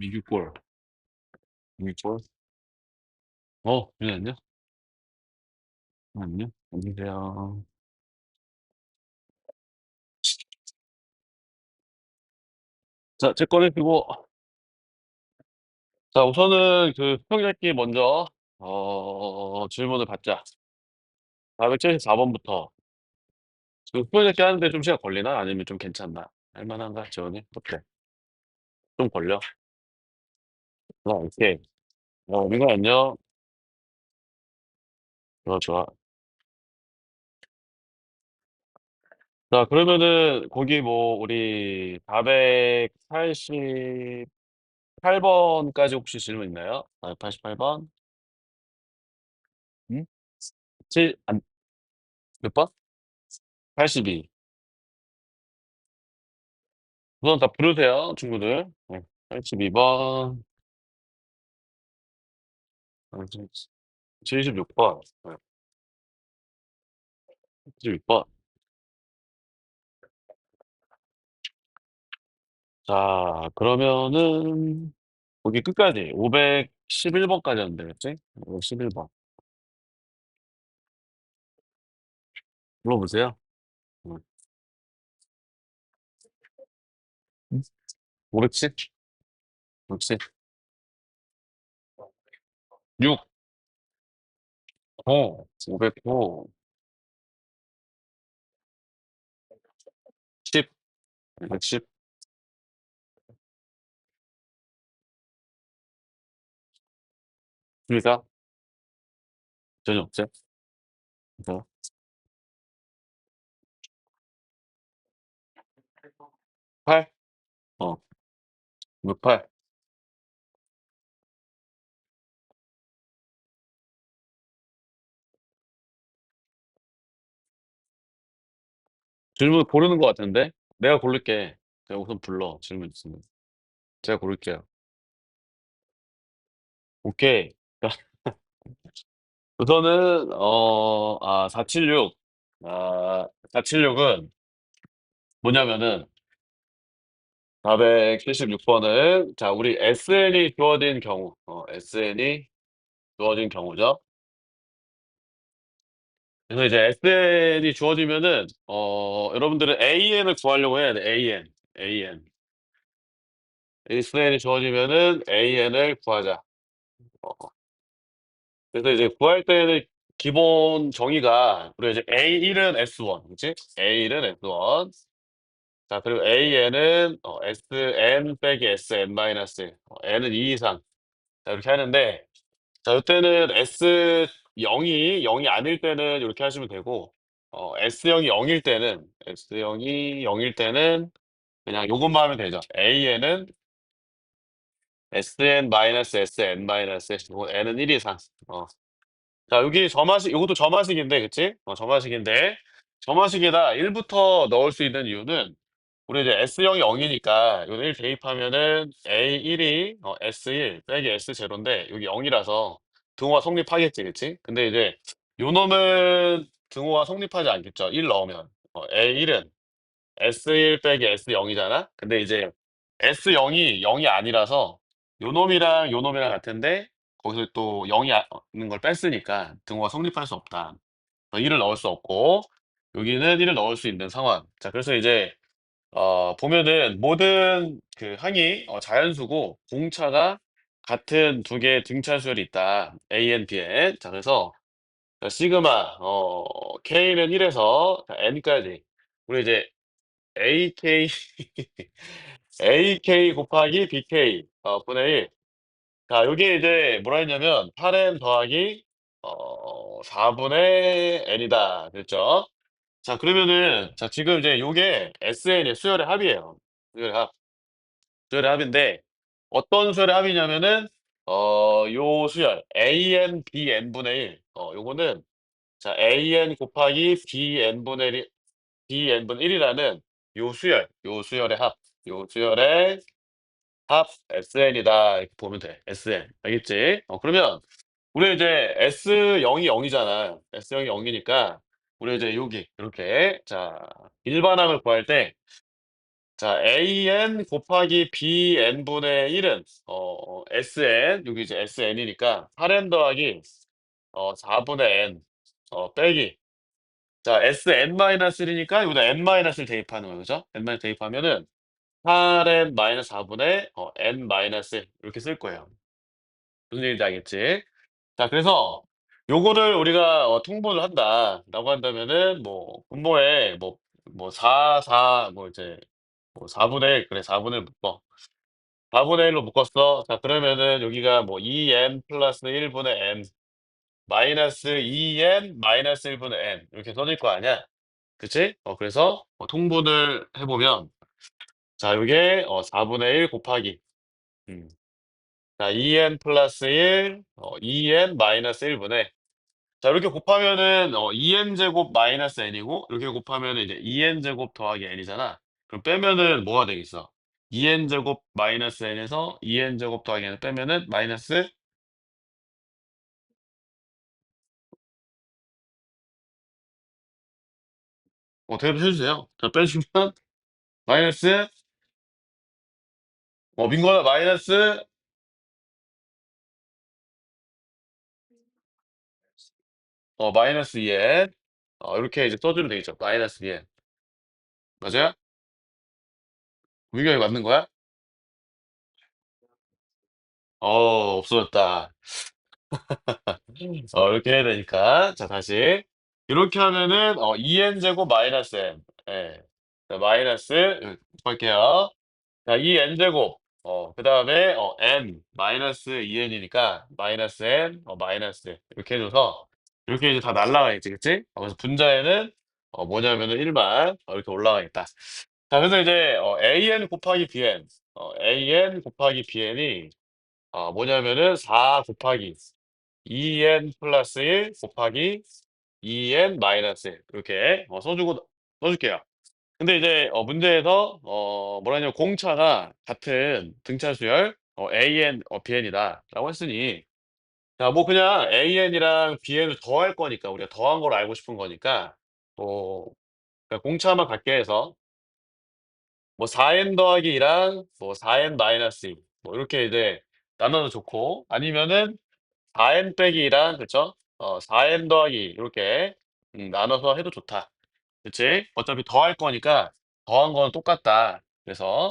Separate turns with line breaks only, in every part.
미규골. 미골. 윤희 안녕? 안녕? 안녕하세요. 자, 제 꺼내시고. 자, 우선은 그 수평잡기 먼저 질문을 받자. 474 번부터. 그 수평잡기 하는데 좀 시간 걸리나? 아니면 좀 괜찮나? 할 만한가, 지원이? 어때? 좀 걸려? 오케이. 민호 안녕. 좋아, 좋아. 자, 그러면은 거기 뭐 우리 488 번까지 혹시 질문 있나요? 488 번? 응? 몇 번? 82. 우선 다 부르세요, 친구들. 네. 82번, 76번, 76번. 자, 그러면은, 거기 끝까지, 511번까지 하면 되겠지? 511번. 불러보세요. 응. 510? 510? 6, 5, 509, 10, 510, 14, 전혀 없어요? 8, 68. 질문 고르는 것 같은데? 내가 고를게. 내가 우선 불러, 질문 있으면. 제가 고를게요. 오케이. 우선은 476. 476은 뭐냐면은 476 번은 자, 우리 SN이 주어진 경우. SN이 주어진 경우죠. 그래서 이제 SN이 주어지면은 여러분들은 AN을 구하려고 해야 돼. AN. AN. SN이 주어지면은 AN을 구하자. 어. 그래서 이제 구할 때는 기본 정의가 우리가 이제 A1은 S1, 그치? A1은 S1. 자, 그리고 AN은 SN 빼기 SN 마이너스 1. N은 2 이상. 자, 이렇게 하는데, 자, 이때는 S0이 아닐 때는 이렇게 하시면 되고, S0이 0일 때는, S0이 0일 때는 그냥 요것만 하면 되죠. AN은 SN 마이너스 SN 마이너스, N은 1 이상. 자, 여기 점화식, 이것도 점화식인데, 그치? 점화식인데, 점화식에다 1부터 넣을 수 있는 이유는, 우리 이제 S0이 0이니까, 이거 1 대입하면은 A1이 S1 빼기 S0인데, 여기 0이라서 등호가 성립하겠지, 그치? 근데 이제, 요 놈은 등호가 성립하지 않겠죠? 1 넣으면. A1은 S1 빼기 S0이잖아? 근데 이제, S0이 0이 아니라서, 요 놈이랑 같은데, 거기서 또 0이 있는 걸 뺐으니까 등호가 성립할 수 없다. 1을 넣을 수 없고, 여기는 1을 넣을 수 있는 상황. 자, 그래서 이제, 보면은 모든 그 항이 자연수고 공차가 같은 두 개의 등차 수열이 있다. AN, BN. 자, 그래서 자, 시그마 K는 1에서 N까지 우리 이제 AK AK 곱하기 BK 분의 1. 자, 요게 이제 뭐라 했냐면 8N 더하기 4분의 N이다. 그랬죠? 자, 그러면은 자, 지금 이제 요게 SN의 수열의 합이에요. 수열의 합. 수열의 합인데 어떤 수열의 합이냐면은 요 수열 AN BN분의 1. 요거는 자, AN 곱하기 BN분의 1이라는 요 수열의 합. 요 수열의 합 SN이다. 이렇게 보면 돼. SN. 알겠지? 그러면 우리 이제 S0이 0이잖아. S0이 0이니까 우리 이제 여기 이렇게 자, 일반항을 구할 때 자, an 곱하기 bn분의 1은 sn, 여기 이제 sn이니까 8n 더하기 4분의 n 빼기. 자, sn-1이니까 여기다 n-를 대입하는 거예요. 그죠? n- 대입하면은 8n 4분의 n 이렇게 쓸 거예요. 무슨 얘기인지 알겠지? 자, 그래서 요거를 우리가 통분을 한다라고 한다면은 뭐 분모에 뭐 4 뭐 이제 뭐 4분의 1, 그래 4분의 1 묶어. 4분의 1로 묶었어. 자, 그러면은 여기가 뭐 2n 플러스 1분의 n 마이너스 2n 마이너스 1분의 n 이렇게 써질 거 아니야. 그치? 그래서 통분을 해보면 자, 요게 4분의 1 곱하기 음. 자, 2n 플러스 1 2n 마이너스 1분의 자, 이렇게 곱하면은 2n 제곱 마이너스 n이고 이렇게 곱하면은 이제 2n 제곱 더하기 n이잖아. 그럼 빼면은 뭐가 되겠어? 2n 제곱 마이너스 n에서 2n 제곱 더하기 n 빼면은 마이너스 대답해 주세요. 자, 빼주시면 마이너스 민거나 마이너스 마이너스 2n 이렇게 이제 써주면 되겠죠. 마이너스 2n 맞아요? 민경이 맞는 거야? 없어졌다. 이렇게 해야 되니까. 자, 다시. 이렇게 하면은, 2n 제곱 마이너스 n. 예. 자, 마이너스, 볼게요. 자, 2n 제곱. 그 다음에, n, 마이너스 2n이니까, 마이너스 n, 마이너스. 이렇게 해줘서, 이렇게 이제 다 날라가겠지, 그치? 그래서 분자에는, 뭐냐면은 1만, 이렇게 올라가겠다. 자, 그래서 이제, an 곱하기 bn. an 곱하기 bn이, 뭐냐면은 4 곱하기 2n 플러스 1 곱하기 2n 마이너스 1 이렇게 써줄게요. 근데 이제 문제에서 뭐라 하냐면 공차가 같은 등차 수열 an bn이다라고 했으니 자, 뭐 그냥 an이랑 bn을 더할 거니까 우리가 더한 걸 알고 싶은 거니까 뭐 그러니까 공차만 같게 해서 뭐 4n 더하기 2랑 뭐 4n 마이너스 2뭐 이렇게 이제 나눠도 좋고 아니면은 4n 빼기 2랑 그쵸? 4n 더하기 이렇게 나눠서 해도 좋다. 그치? 어차피 더할 거니까 더한 건 똑같다. 그래서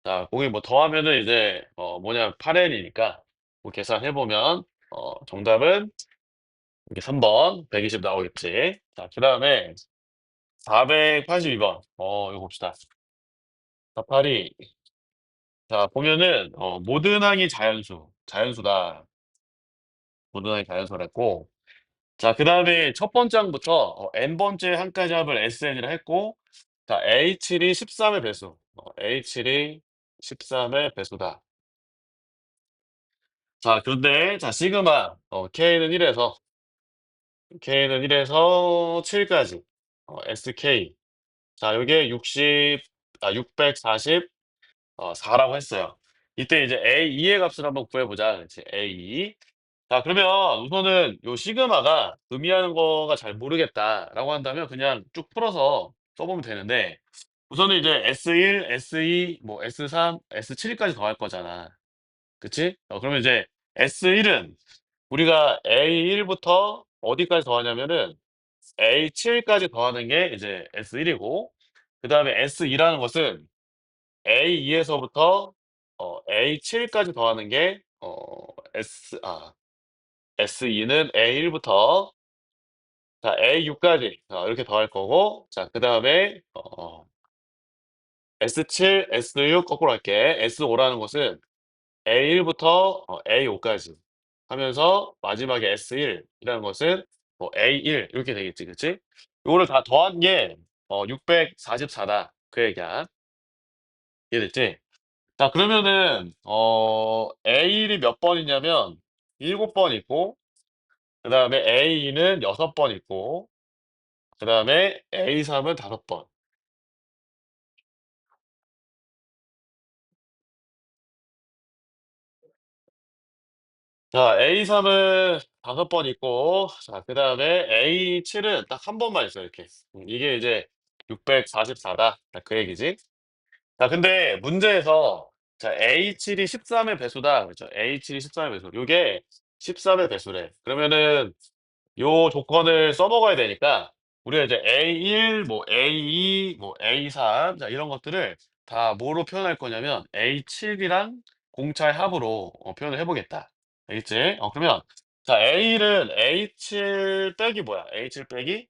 자, 거기 뭐 더하면은 이제 뭐냐 8n이니까 뭐 계산해 보면 정답은 이게 3번 120 나오겠지. 자, 그다음에 482번. 이거 봅시다. 482. 자, 보면은 모든 항이 자연수다. 모든 항이 자연수랬고 자, 그다음에 첫 번째 항부터 n번째 항까지 합을 SN이라 했고 자, H7이 13의 배수. H7이 13의 배수다. 자, 그런데 자, 시그마 K는 1에서 7까지 SK 자, 요게 640 4라고 했어요. 이때 이제 A2의 값을 한번 구해 보자. 그렇지? A2. 자, 그러면 우선은 요 시그마가 의미하는 거가 잘 모르겠다라고 한다면 그냥 쭉 풀어서 써보면 되는데 우선은 이제 S1, S2, 뭐 S3, S7까지 더할 거잖아. 그치? 그러면 이제 S1은 우리가 A1부터 어디까지 더하냐면은 A7까지 더하는 게 이제 S1이고 그 다음에 S2라는 것은 A2에서부터 A7까지 더하는 게 S2는 A1부터 자, A6까지 이렇게 더할 거고 자, 그다음에 S7, S6 거꾸로 할게. S5라는 것은 A1부터 A5까지 하면서 마지막에 S1이라는 것은 A1 이렇게 되겠지. 그치? 요거를 다 더한 게 644다. 그 얘기야. 이해됐지? 자, 그러면은 A1이 몇 번이냐면 7번 있고 그다음에 A2는 6번 있고 그다음에 A3은 5번. 자, A3은 5번 있고 자, 그다음에 A7은 딱 한 번만 있어요, 이렇게. 이게 이제 644다. 그 얘기지. 자, 근데 문제에서 자, A7이 13의 배수다. 그렇죠? A7이 13의 배수. 요게 13의 배수래. 그러면은 요 조건을 써먹어야 되니까 우리가 이제 A1, 뭐 A2, 뭐 A3 자, 이런 것들을 다 뭐로 표현할 거냐면 A7이랑 공차의 합으로 표현을 해보겠다. 알겠지? 그러면 자, A는 A7 빼기 뭐야? A7 빼기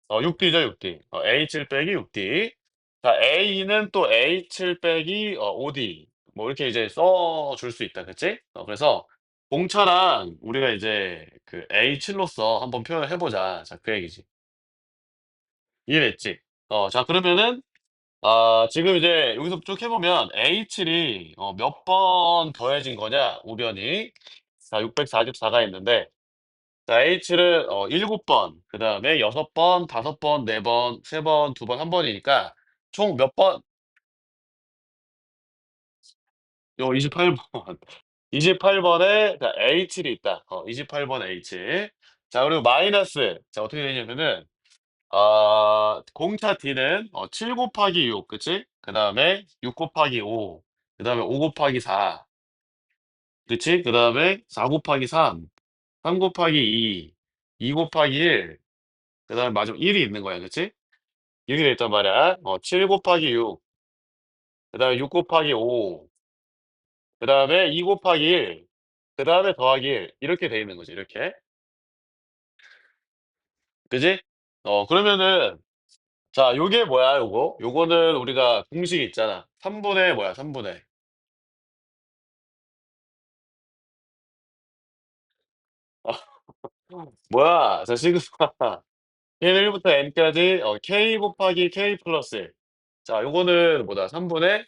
6D죠, 6D. A7 빼기 6D. 자, A는 또 A7 빼기 5D. 뭐 이렇게 이제 써줄 수 있다. 그치? 그래서 공차랑 우리가 이제 그 A7로서 한번 표현을 해보자. 자, 그 얘기지. 이해됐지? 자, 그러면은, 지금 이제 여기서 쭉 해보면 A7이 몇 번 더해진 거냐? 우변이. 자, 644가 있는데, 자, H를 7번, 그 다음에 6번, 5번, 4번, 3번, 2번, 1번이니까 총 몇 번? 28번. 28번에 자, H이 있다. 28번 H. 자, 그리고 마이너스. 자, 어떻게 되냐면은 공차 D는 7 곱하기 6, 그치? 그 다음에 6 곱하기 5, 그 다음에 5 곱하기 4, 그치? 그 다음에 4 곱하기 3, 3 곱하기 2, 2 곱하기 1, 그 다음에 마지막 1이 있는 거야, 그치? 이렇게 돼 있단 말이야. 7 곱하기 6, 그 다음에 6 곱하기 5, 그 다음에 2 곱하기 1, 그 다음에 더하기 1. 이렇게 돼 있는 거지, 이렇게. 그지? 그러면은, 자, 요게 뭐야, 요거? 요거는 우리가 공식이 있잖아. 3분의 뭐야, 3분의. 뭐야, 자, 시그마. K는 1부터 N까지, K 곱하기 K 플러스 1. 자, 요거는 뭐다, 3분의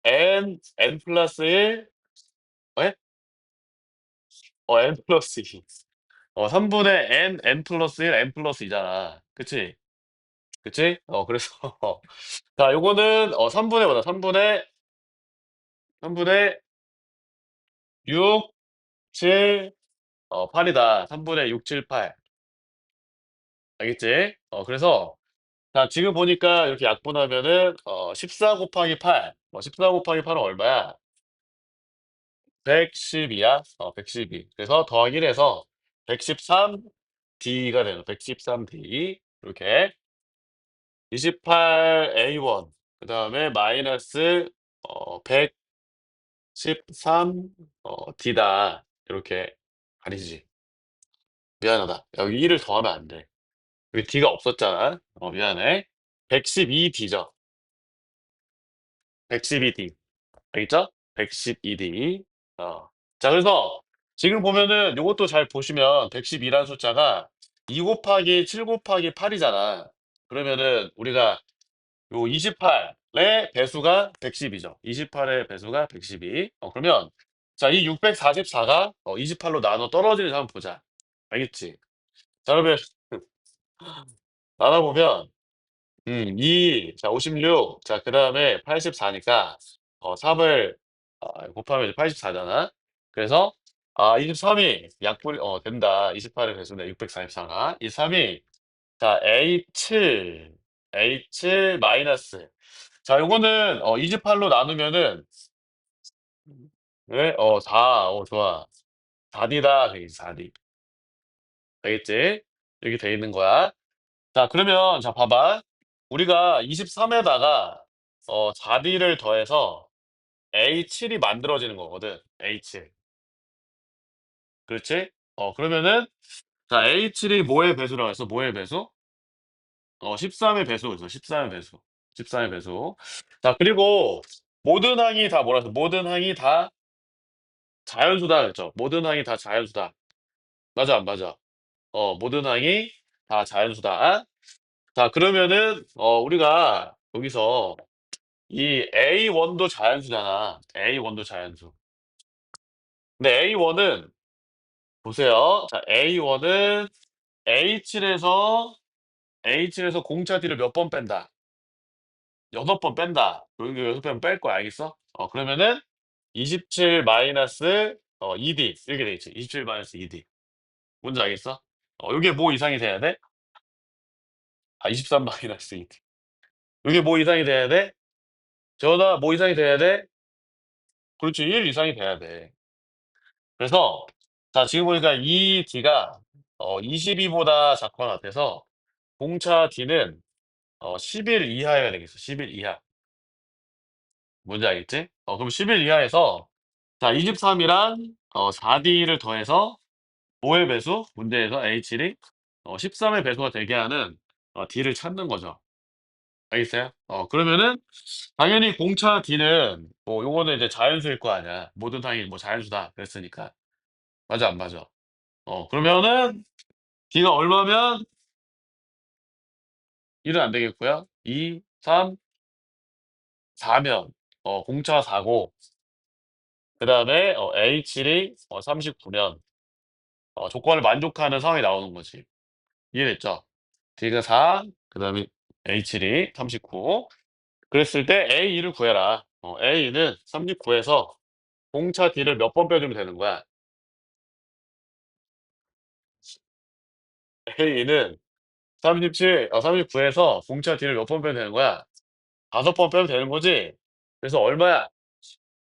N 플러스 1, 에? N 플러스 2. 3분의 N 플러스 1, N 플러스 2잖아. 그치? 그치? 그래서, 자, 요거는, 3분의 뭐다? 3분의 6, 7, 8이다. 3분의 6, 7, 8. 알겠지? 그래서, 자, 지금 보니까 이렇게 약분하면은, 14 곱하기 8. 14 곱하기 8은 얼마야? 112야? 112. 그래서 더하기 1해서 113D가 되는, 113D. 이렇게. 28A1. 그 다음에 마이너스, 113, D다. 이렇게 아니지. 미안하다. 여기 1을 더하면 안 돼. 여기 D가 없었잖아. 미안해. 112D죠. 112D. 알겠죠? 112D. 자, 그래서 지금 보면은 요것도 잘 보시면 112라는 숫자가 2 곱하기 7 곱하기 8이잖아. 그러면은 우리가 요 28의 배수가 110이죠. 28의 배수가 112. 그러면 자, 이 644가 28로 나눠 떨어지는지 한번 보자. 알겠지? 자, 그러면 나눠보면 2, 자, 56, 자, 그 다음에 84니까 3을 곱하면 이제 84잖아. 그래서 23이 약분이 된다. 28의 배수네. 644가. 이 3이 자, A7 마이너스. 자, 요거는 28로 나누면은 왜? 4. 좋아. 4D다. 되겠지, 4D. 알겠지? 이렇게 돼 있는 거야. 자, 그러면 자, 봐봐. 우리가 23에다가 4D를 더해서 A7이 만들어지는 거거든. A7. 그렇지? 그러면은 자, A7이 뭐의 배수라고 했어? 뭐의 배수? 13의 배수죠. 13의 배수. 13의 배수. 자, 그리고 모든 항이 다 뭐라 했어? 모든 항이 다 자연수다 그랬죠? 모든 항이 다 자연수다. 맞아, 안 맞아? 모든 항이 다 자연수다. 자, 그러면은 우리가 여기서 이 A1도 자연수잖아. A1도 자연수. 근데 A1은 보세요. 자, A1은 A7에서 공차 D를 몇 번 뺀다? 6번 뺀다. 여기 6번 뺄 거야. 알겠어? 그러면은 27 마이너스 2D 이렇게 돼 있지. 27 마이너스 2D. 뭔지 알겠어? 이게 뭐 이상이 돼야 돼? 23 마이너스 2D. 이게 뭐 이상이 돼야 돼? 전화 뭐 이상이 돼야 돼? 그렇지. 1 이상이 돼야 돼. 그래서 자 지금 보니까 이 D가 22 보다 작거나 같아서 공차 D는 10일 이하여야 되겠어. 10일 이하. 뭔지 알겠지? 그럼 10일 이하에서 자 23이랑 4D를 더해서 5의 배수 문제에서 H이 13의 배수가 되게 하는 D를 찾는 거죠. 알겠어요? 그러면은 당연히 공차 D는 뭐 요거는 이제 자연수일 거 아니야. 모든 상이 뭐 자연수다 그랬으니까. 맞아 안 맞아? 그러면은 D가 얼마면 1은 안 되겠고요. 2, 3, 4면 공차가 4고 그다음에 H이 39면 조건을 만족하는 상황이 나오는 거지. 이해됐죠? D가 4 그다음에 H이 39 그랬을 때 A를 구해라. A는 39에서 공차 D를 몇 번 빼주면 되는 거야. A는 39에서 공차 D를 몇 번 빼면 되는 거야? 5번 빼면 되는 거지? 그래서 얼마야?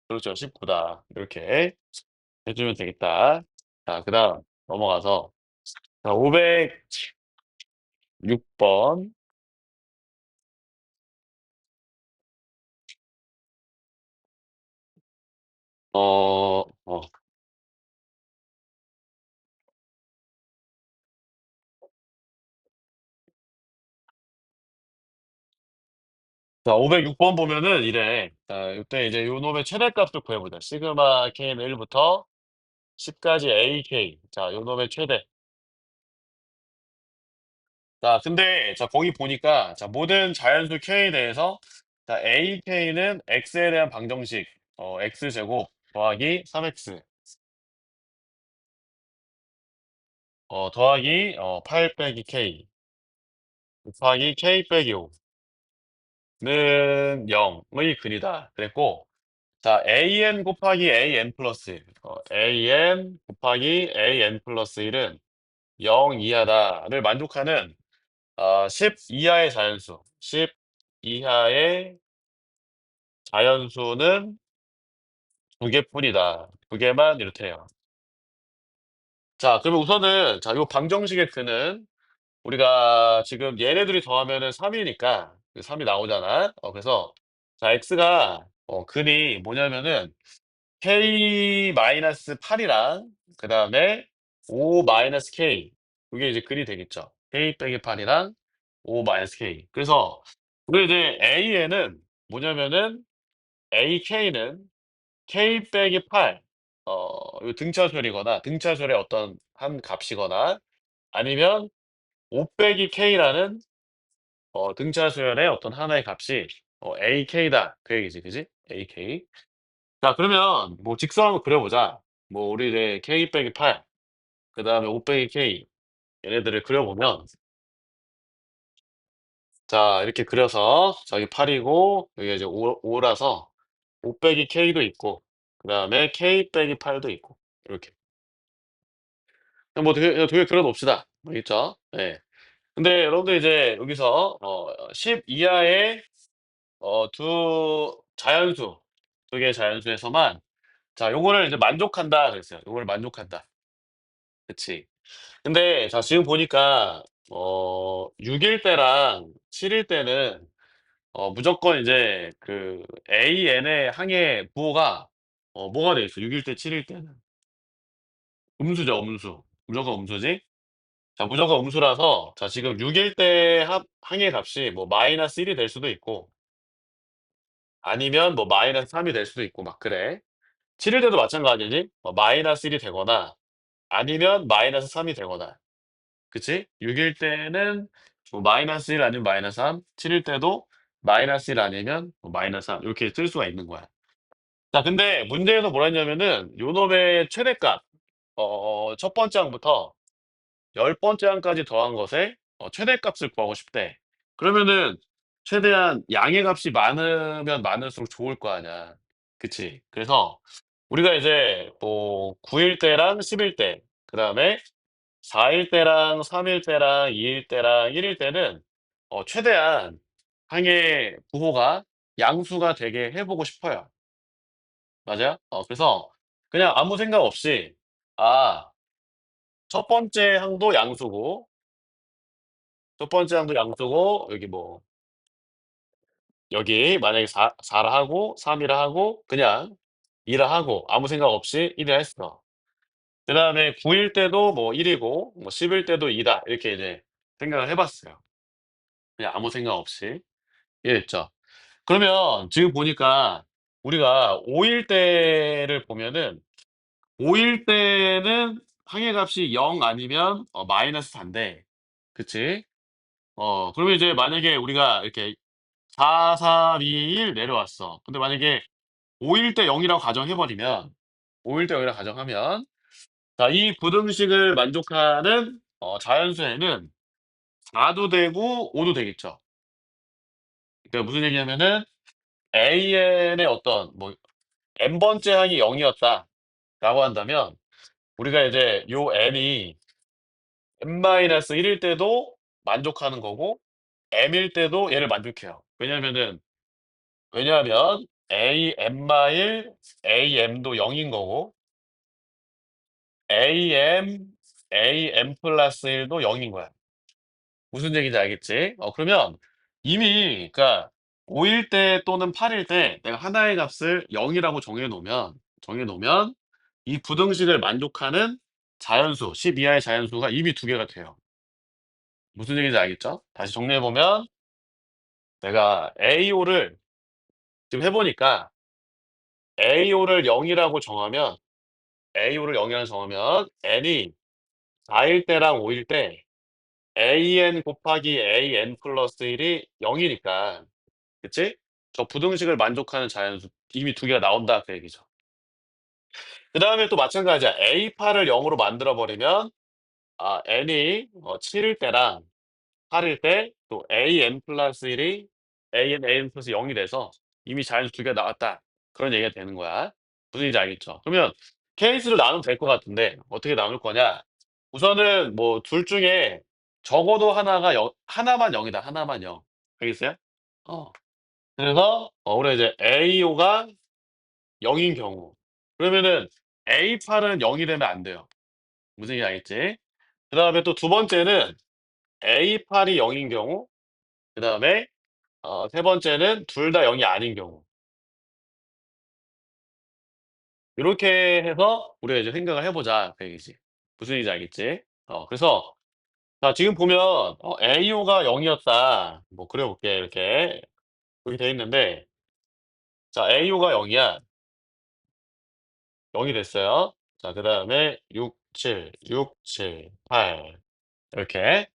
그렇죠. 19다. 이렇게 해 주면 되겠다. 자 그다음 넘어가서 자 506 번. 어 어 자 506번 보면은 이래. 자 요때 이제 요 놈의 최대값을 구해 보자. 시그마 K는 1 부터 10 까지 AK. 자 요 놈의 최대. 자 근데 자 거기 보니까 자 모든 자연수 K에 대해서 자 AK는 X에 대한 방정식 X제곱 더하기 3X 더하기 8 빼기 K 곱하기 K 빼기 5는 0의 근이다. 그랬고 자 AN 곱하기 AN 플러스 AN 곱하기 AN 플러스 1은 0 이하다를 만족하는 10 이하의 자연수 10 이하의 자연수는 두 개뿐이다. 두 개만 이렇대요. 자 그러면 우선은 자 요 방정식의 근은 우리가 지금 얘네들이 더하면은 3 이니까 그 3이 나오잖아. 그래서 자 x가 근이 뭐냐면은 K-8이랑 그다음에 5-K 그게 이제 근이 되겠죠. K 빼기 8이랑 5-K. 그래서 우리 이제 A에는 뭐냐면은 AK는 K 빼기 8 요 등차수열이거나 등차수열의 어떤 한 값이거나 아니면 5 빼기 K라는 등차수열의 어떤 하나의 값이 AK다. 그 얘기지. 그지? AK. 자 그러면 뭐 직선 한번 그려 보자. 뭐 우리 이제 K 빼기 8 그다음에 5 빼기 K 얘네들을 그려 보면 자 이렇게 그려서 저기 8 이고 여기가 이제 5 라서 5 빼기 K도 있고 그다음에 K 빼기 8도 있고 이렇게. 그냥 뭐 되게 그려 놓읍시다. 알겠죠? 예. 근데 여러분들 이제 여기서 10 이하의 두 자연수 두 개의 자연수에서만 자 요거를 이제 만족한다 그랬어요. 요거를 만족한다. 그치. 근데 자 지금 보니까 6일 때랑 7일 때는 무조건 이제 그 AN의 항의 부호가 뭐가 돼 있어 6일 때 7일 때는. 음수죠, 음수. 무조건 음수지. 자 무조건 음수라서 자 지금 6일 때 합 항의 값이 뭐 -1이 될 수도 있고 아니면 뭐 -3이 될 수도 있고 막 그래. 7일 때도 마찬가지지. -1이 되거나 아니면 -3이 되거나. 그치? 6일 때는 뭐 -1 아니면 -3 7일 때도 -1 아니면 뭐 -3 이렇게 쓸 수가 있는 거야. 자 근데 문제에서 뭐라 했냐면은 요놈의 최대값 첫 번째 항부터 열 번째 항까지 더한 것의 최대값을 구하고 싶대. 그러면은 최대한 양의 값이 많으면 많을수록 좋을 거 아니야. 그치? 그래서 우리가 이제 뭐 9일 때랑 10일 때 그다음에 4일 때랑 3일 때랑 2일 때랑 1일 때는 최대한 항의 부호가 양수가 되게 해 보고 싶어요. 맞아요? 그래서 그냥 아무 생각 없이 아 첫 번째 항도 양수고 첫 번째 항도 양수고 여기 뭐 여기 만약에 4 라 하고 3 이라 하고 그냥 2라 하고 아무 생각 없이 1 이라 했어. 그다음에 9일 때도 뭐 1 이고 뭐 10일 때도 2다 이렇게 이제 생각을 해 봤어요. 그냥 아무 생각 없이. 이해됐죠? 그러면 지금 보니까 우리가 5일 때를 보면은 5일 때는 항의 값이 0 아니면 마이너스 4 인데 그치? 그러면 이제 만약에 우리가 이렇게 4, 3, 2, 1 내려왔어. 근데 만약에 5일 때 0 이라고 가정해 버리면 5일 때 0 이라고 가정하면 자 이 부등식을 만족하는 자연수에는 4도 되고 5도 되겠죠. 그러니까 무슨 얘기냐면은 AN의 어떤 뭐 n 번째 항이 0 이었다라고 한다면 우리가 이제 요 n이 n-1 일 때도 만족하는 거고 m일 때도 얘를 만족해요. 왜냐하면 am-1 am도 0인 거고 am+1도 0인 거야. 무슨 얘기인지 알겠지? 그러면 이미 그러니까 5일 때 또는 8일 때 내가 하나의 값을 0 이라고 정해 놓으면 이 부등식을 만족하는 자연수 10 이하의 자연수가 이미 두 개가 돼요. 무슨 얘기인지 알겠죠? 다시 정리해 보면 내가 AO를 지금 해 보니까 AO를 0 이라고 정하면 AO를 0 이라고 정하면 n이 4일 때랑 5일 때 an 곱하기 an 플러스 1이 0 이니까 그치? 저 부등식을 만족하는 자연수 이미 두 개가 나온다 그 얘기죠. 그다음에 또 마찬가지야. A8을 0 으로 만들어 버리면 n이 7일 때랑 8일 때 또 an+1이 an+0이 돼서 이미 자연수 두 개가 나왔다. 그런 얘기가 되는 거야. 무슨 얘기인지 알겠죠? 그러면 케이스로 나누면 될 것 같은데 어떻게 나눌 거냐? 우선은 뭐 둘 중에 적어도 하나가 하나만 0 이다. 하나만 0. 알겠어요? 어. 그래서 우리가 이제 AO가 0인 경우 그러면은 A8은 0이 되면 안 돼요. 무슨 얘기인지 알겠지? 그다음에 또 두 번째는 A8이 0인 경우 그다음에 세 번째는 둘 다 0이 아닌 경우. 요렇게 해서 우리가 이제 생각을 해 보자 그 얘기지. 무슨 얘기인지 알겠지? 그래서 자 지금 보면 AO가 0 이었다. 뭐 그려 볼게 이렇게. 여기 돼 있는데 자 AO가 0 이야. 0이 됐어요. 자 그다음에 6, 7, 6, 7, 8 이렇게.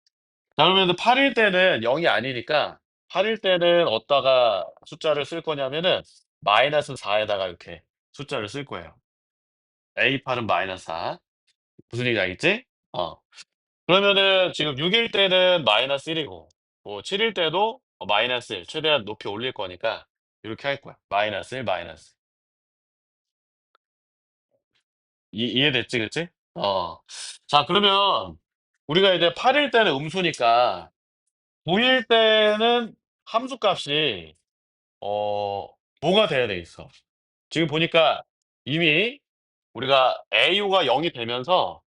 자 그러면은 8일 때는 0이 아니니까 8일 때는 어디다가 숫자를 쓸 거냐면은 -4 에다가 이렇게 숫자를 쓸 거예요. A8은 -4. 무슨 얘기인지 알겠지? 그러면은 지금 6일 때는 -1 이고 뭐 7일 때도 -1 최대한 높이 올릴 거니까 요렇게 할 거야. -1 -. 이해됐지 그치? 자 그러면 우리가 이제 8일 때는 음수니까 9일 때는 함수값이 어 뭐가 돼야 되겠어? 지금 보니까 이미 우리가 AU가 0이 되면서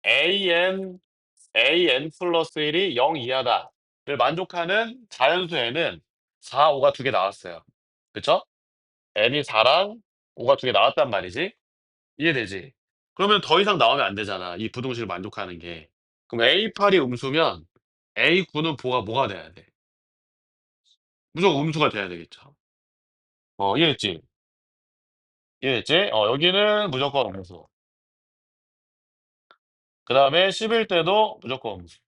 an+1이 0 이하다를 만족하는 자연수에는 4, 5가 두 개 나왔어요. 그쵸? n이 4랑 5가 두 개 나왔단 말이지. 이해되지? 그러면 더 이상 나오면 안 되잖아, 이 부등식을 만족하는 게. 그럼 A8이 음수면 A9는 뭐가 돼야 돼? 무조건 음수가 돼야 되겠죠. 이해했지? 이해했지? 여기는 무조건 음수. 그다음에 10일 때도 무조건 음수.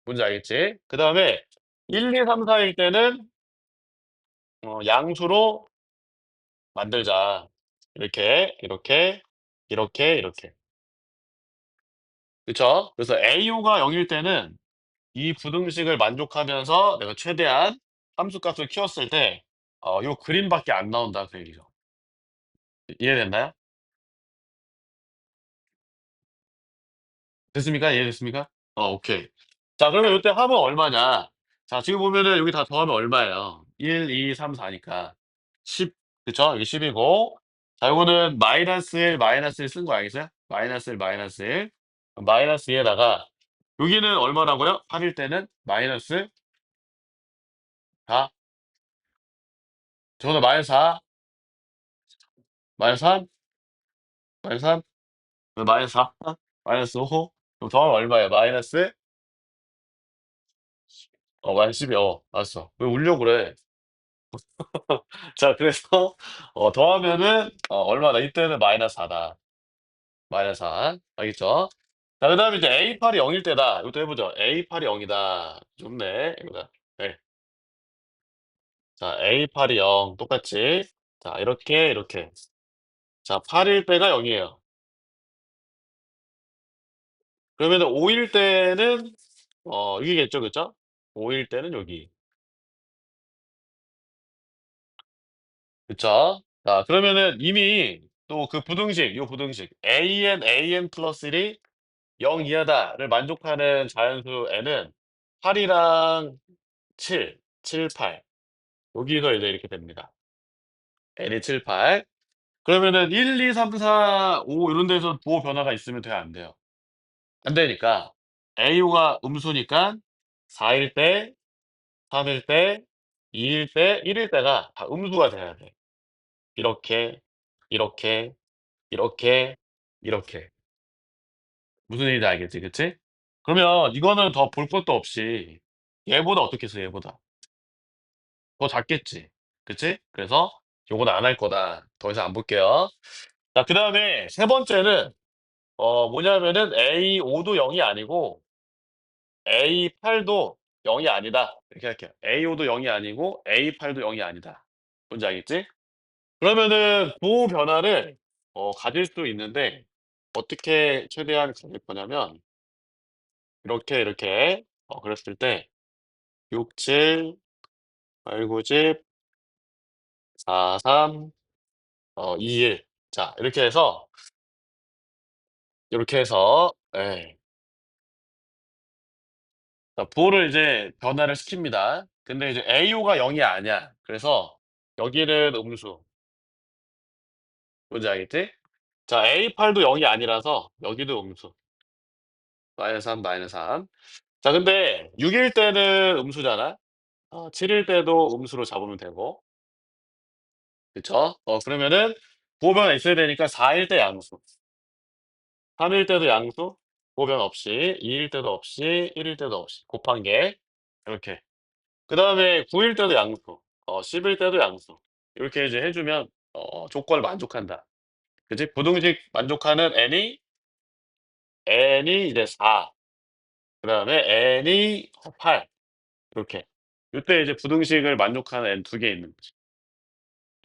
뭔지 알겠지? 그다음에 1, 2, 3, 4일 때는 양수로 만들자. 이렇게, 이렇게, 이렇게, 이렇게. 그쵸? 그래서 AO가 0일 때는 이 부등식을 만족하면서 내가 최대한 함수값을 키웠을 때 요 그림밖에 안 나온다 그 얘기죠. 이해됐나요? 됐습니까? 이해됐습니까? 오케이. 자 그러면 요때 합은 얼마냐? 자, 지금 보면은 여기 다 더하면 얼마예요? 1, 2, 3, 4니까 10, 그쵸? 이게 10이고. 자, 요거는 마이너스 1, 마이너스 1 쓴 거 알겠어요? 마이너스 1, 마이너스 1. 마이너스 2에다가 여기는 얼마라고요? 8일 때는 마이너스 4. 저거는 마이너스 4, 마이너스 3, 마이너스 3, 마이너스 4, 마이너스 5. 그럼 더하면 얼마예요? 마이너스 마이너스 12. 알았어. 왜 울려 그래? 자, 그래서 더하면은 얼마나 이때는 마이너스 4다. 마이너스 4. 알겠죠? 자, 그다음에 이제 A8이 0일 때다. 이것도 해보죠. A8이 0이다. 좋네. 이거다. 네. 자, A8이 0 똑같이. 자, 이렇게 이렇게. 자, 8일 때가 0이에요. 그러면은 5일 때는 여기겠죠, 그죠? 5일 때는 여기. 그쵸? 자, 그러면은 이미 또 그 부등식, 요 부등식 an 플러스 1이 0 이하다를 만족하는 자연수 n은 8이랑 7, 7, 8. 여기서 이제 이렇게 됩니다. n이 7, 8. 그러면은 1, 2, 3, 4, 5 이런 데서 부호 변화가 있으면 돼요, 안 돼요? 안 되니까 AO가 음수니까 4일 때, 3일 때, 2일 때, 1일 때가 다 음수가 돼야 돼. 이렇게, 이렇게, 이렇게, 이렇게. 무슨 얘기인지 알겠지, 그치? 그러면 이거는 더 볼 것도 없이 얘보다 어떻겠어, 얘보다. 더 작겠지. 그치? 그래서 요건 안 할 거다. 더 이상 안 볼게요. 자, 그다음에 세 번째는 뭐냐면은 A5도 0이 아니고 A8도 0이 아니다. 이렇게 할게요. A5도 0이 아니고 A8도 0이 아니다. 뭔지 알겠지? 그러면은 그 변화를 가질 수 있는데 어떻게 최대한 가질 거냐면 이렇게 이렇게 그랬을 때 6, 7, 8, 9, 10, 4, 3, 2, 1. 자, 이렇게 해서 예. 자, 부호를 이제 변화를 시킵니다. 근데 이제 AO가 0이 아니야. 그래서 여기는 음수. 뭔지 알겠지? 자, A8도 0이 아니라서 여기도 음수. 마이너스 3, 마이너스 3. 자, 근데 6일 때는 음수잖아. 7일 때도 음수로 잡으면 되고. 그쵸? 그러면은 부호 변화 있어야 되니까 4일 때 양수. 3일 때도 양수. 부호 변화 없이. 2일 때도 없이. 1일 때도 없이. 곱한 게. 이렇게. 그다음에 9일 때도 양수, 10일 때도 양수. 이렇게 이제 해주면 조건을 만족한다. 그지? 부등식 만족하는 n이 이제 4, 그다음에 n이 8 이렇게. 이때 이제 부등식을 만족하는 n 두 개 있는 거지.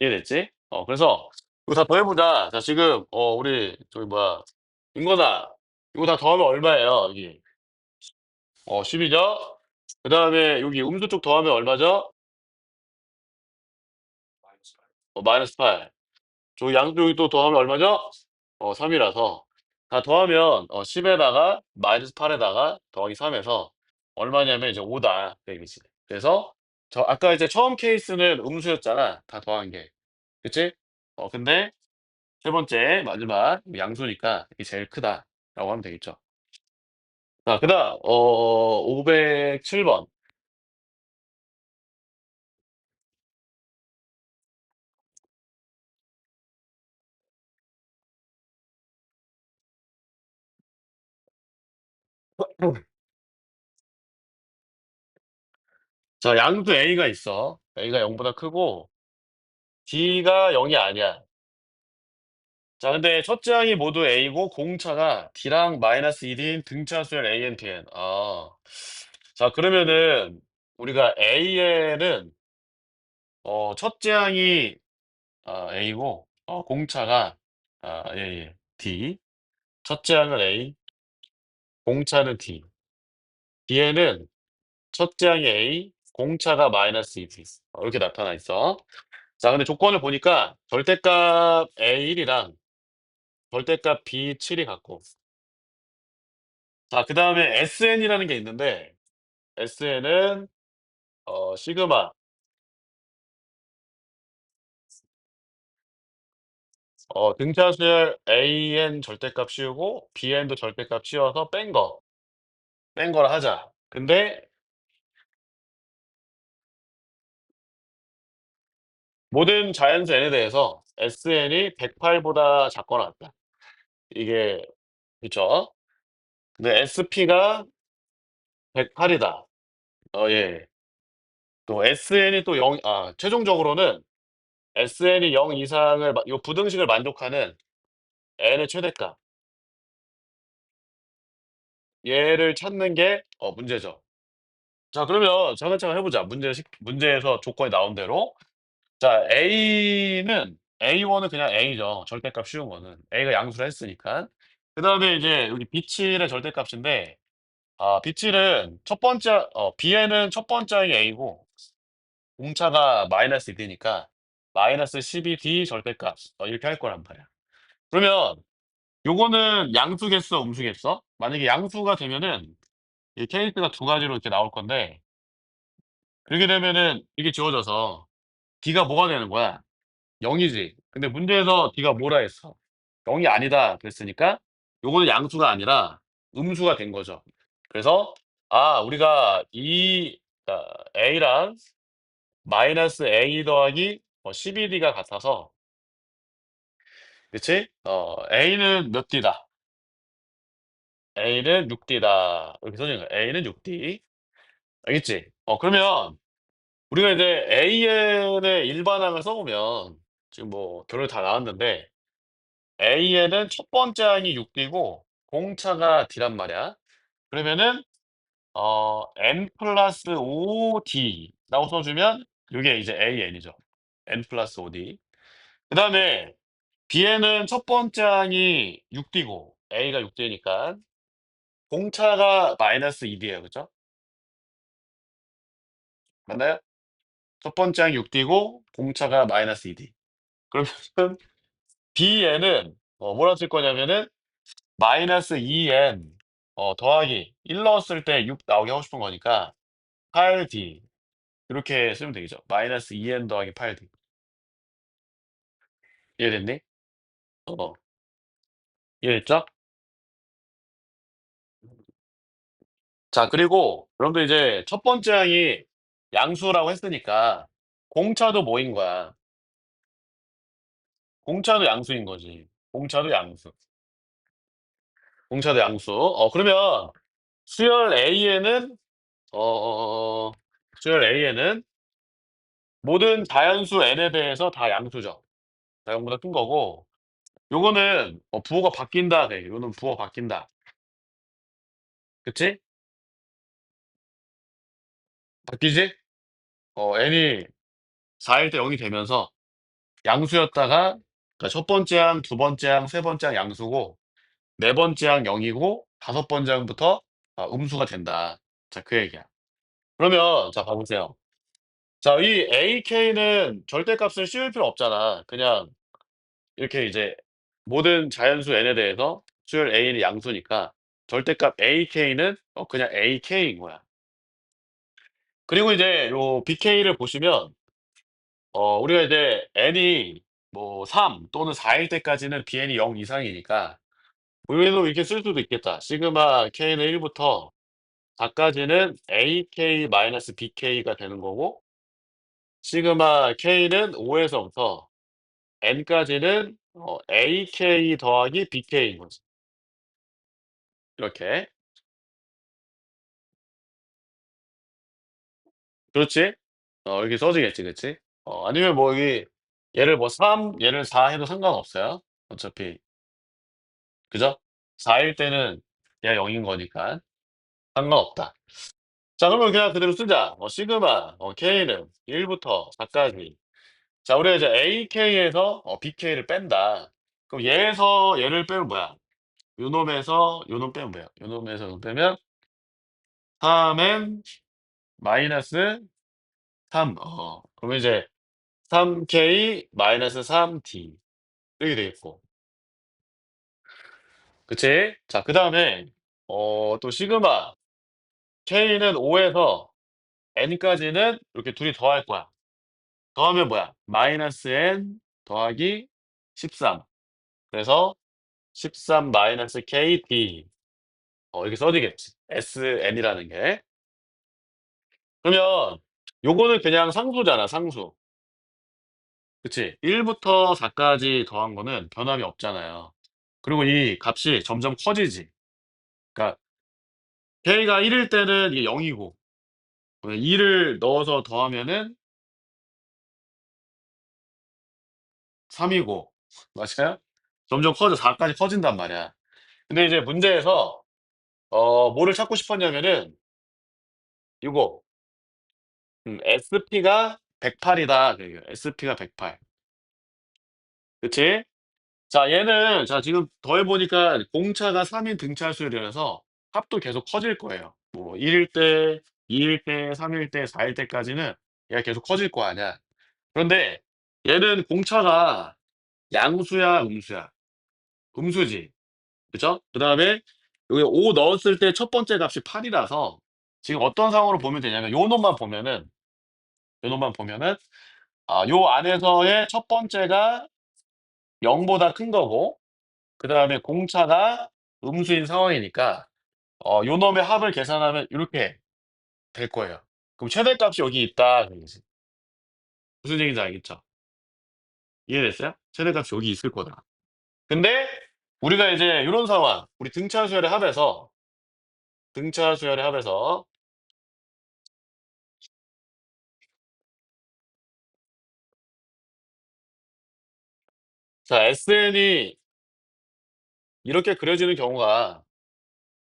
이해됐지? 그래서 이거 다 더해보자. 자, 지금 우리 저기 뭐야 인거나 이거 다 더하면 얼마예요? 여기 10이죠? 그다음에 여기 음수 쪽 더하면 얼마죠? 마이너스 8. 저 양쪽이 또 더하면 얼마죠? 3 이라서 다 더하면 10 에다가 마이너스 8 에다가 더하기 3 해서 얼마냐면 이제 5다 그 얘기지. 그래서 아까 이제 처음 케이스는 음수였잖아, 다 더한 게. 그치? 근데 세 번째 마지막 양수니까 이게 제일 크다라고 하면 되겠죠. 자, 그다음 507 번. 자, 양수 A가 있어. A가 0 보다 크고 D가 0이 아니야. 자, 근데 첫째 항이 모두 A고 공차가 D랑 마이너스 1인 등차수열 AN, PN. 자, 그러면은 우리가 AN은 첫째 항이 A고 공차가 예, 예, D. 첫째 항은 A, 공차는 D. D에는 첫째 항이 A, 공차가 마이너스 2D. 이렇게 나타나 있어. 자, 근데 조건을 보니까 절대값 A1이랑 절대값 B7이 같고. 자, 그다음에 SN이라는 게 있는데 SN은 시그마, 등차 수열 AN 절대값 씌우고 BN도 절대값 씌워서 뺀 거를 하자. 근데 모든 자연수 n에 대해서 SN이 108보다 작거나 같다. 이게 그쵸? 근데 SP가 108이다. 예. 또 SN이 또 0, 최종적으로는 SN이 0 이상을 요 부등식을 만족하는 n의 최대값. 얘를 찾는 게 문제죠. 자, 그러면 차근차근 해보자. 문제에서 조건이 나온 대로. 자, A1은 그냥 A죠. 절대값 쉬운 거는. A가 양수라 했으니까. 그 다음에 이제 여기 B7의 절대값인데, B7은 B에는 첫 번째 항이 A고, 공차가 마이너스 1이니까, 마이너스 12D 절대값. 이렇게 할 거란 말이야. 그러면 요거는 양수겠어, 음수겠어? 만약에 양수가 되면은, 이 케이스가 두 가지로 이렇게 나올 건데, 그렇게 되면은 이게 지워져서 D가 뭐가 되는 거야? 0이지. 근데 문제에서 D가 뭐라 했어? 0이 아니다 그랬으니까 요거는 양수가 아니라 음수가 된 거죠. 그래서 우리가 A랑 마이너스 A 더하기 12D가 같아서 그치? A는 몇 D다? A는 6D다. 이렇게 써진 거야. A는 6D. 알겠지? 그러면 우리가 이제 AN의 일반항을 써보면 지금 뭐 결론이 다 나왔는데 A에는 첫 번째 항이 6D고 공차가 D란 말이야. 그러면은 n 플러스 5D라고 써주면 이게 이제 AN이죠. n 플러스 5D. 그 다음에 B에는 첫 번째 항이 6D고 A가 6D니까 공차가 마이너스 2D예요. 그죠? 맞나요? 첫 번째 항이 6D고 공차가 마이너스 2D. 그러면 B에는 뭐라 쓸 거냐면은 마이너스 2n 더하기 1 넣었을 때 6 나오게 하고 싶은 거니까 8d 이렇게 쓰면 되겠죠. 마이너스 2n 더하기 8d. 이해됐니? 어, 이해됐죠? 자, 그리고 여러분들 이제 첫 번째 항이 양수라고 했으니까 공차도 뭐인 거야? 공차도 양수인 거지. 공차도 양수. 공차도 양수. 그러면 수열 A에는 어, 어, 어, 수열 A에는 모든 자연수 n에 대해서 다 양수죠. 다 0보다 큰 거고 요거는 부호가 바뀐다. 네, 요거는 부호가 바뀐다. 그치? 바뀌지? n이 4일 때 0이 되면서 양수였다가 그러니까 첫 번째 항, 두 번째 항, 세 번째 항 양수고 네 번째 항 0이고 다섯 번째 항부터 음수가 된다. 자, 그 얘기야. 그러면 자, 봐보세요. 자, 이 AK는 절대값을 씌울 필요 없잖아. 그냥 이렇게 이제 모든 자연수 n에 대해서 수열 A는 양수니까 절대값 AK는 그냥 AK인 거야. 그리고 이제 요 BK를 보시면 우리가 이제 n이 뭐 3 또는 4일 때까지는 BN이 0 이상이니까 우리도 이렇게 쓸 수도 있겠다. 시그마 K는 1부터 4까지는 AK-BK가 되는 거고 시그마 K는 5에서부터 n까지는 AK 더하기 BK인 거지. 이렇게. 그렇지? 이렇게 써지겠지, 그치? 아니면 뭐 여기 얘를 뭐 3, 얘를 4 해도 상관없어요. 어차피 그죠? 4일 때는 얘가 0인 거니까 상관없다. 자, 그러면 그냥 그대로 쓰자. 시그마 K는 1부터 4까지. 자, 우리가 이제 AK에서 BK를 뺀다. 그럼 얘에서 얘를 빼면 뭐야? 요놈에서 요놈 빼면 뭐야? 요놈에서 요놈 빼면 3n 마이너스 3. 그러면 이제 3K 마이너스 3D 이렇게 되겠고. 그치? 자, 그 다음에 또 시그마 K는 5에서 n까지는 이렇게 둘이 더할 거야. 더하면 뭐야? 마이너스 n 더하기 13. 그래서 13 마이너스 kd 이렇게 써지겠지. sn이라는 게. 그러면 요거는 그냥 상수잖아, 상수. 그치? 1 부터 4 까지 더한 거는 변함이 없잖아요. 그리고 이 값이 점점 커지지. 그러니까 k가 1일 때는 이게 0 이고 2를 넣어서 더하면은 3 이고 맞아요? 점점 커져 4 까지 커진단 말이야. 근데 이제 문제에서 뭐를 찾고 싶었냐면은 요거 SP가 108 이다. 그 SP가 108. 그치? 자 얘는 자 지금 더해 보니까 공차가 3인 등차수열이라서 합도 계속 커질 거예요. 뭐 1일 때, 2일 때, 3일 때, 4일 때까지는 얘가 계속 커질 거 아니야. 그런데 얘는 공차가 양수야, 음수야? 음수지. 그죠? 그다음에 여기 5 넣었을 때 첫 번째 값이 8 이라서 지금 어떤 상황으로 보면 되냐면 요 놈만 보면은 요 안에서의 첫 번째가 0 보다 큰 거고 그다음에 공차가 음수인 상황이니까 요 놈의 합을 계산하면 요렇게 될 거예요. 그럼 최대값이 여기 있다 그 얘기지. 무슨 얘기인지 알겠죠? 이해됐어요? 최대값이 여기 있을 거다. 근데 우리가 이제 요런 상황 우리 등차수열의 합에서 자 SN이 이렇게 그려지는 경우가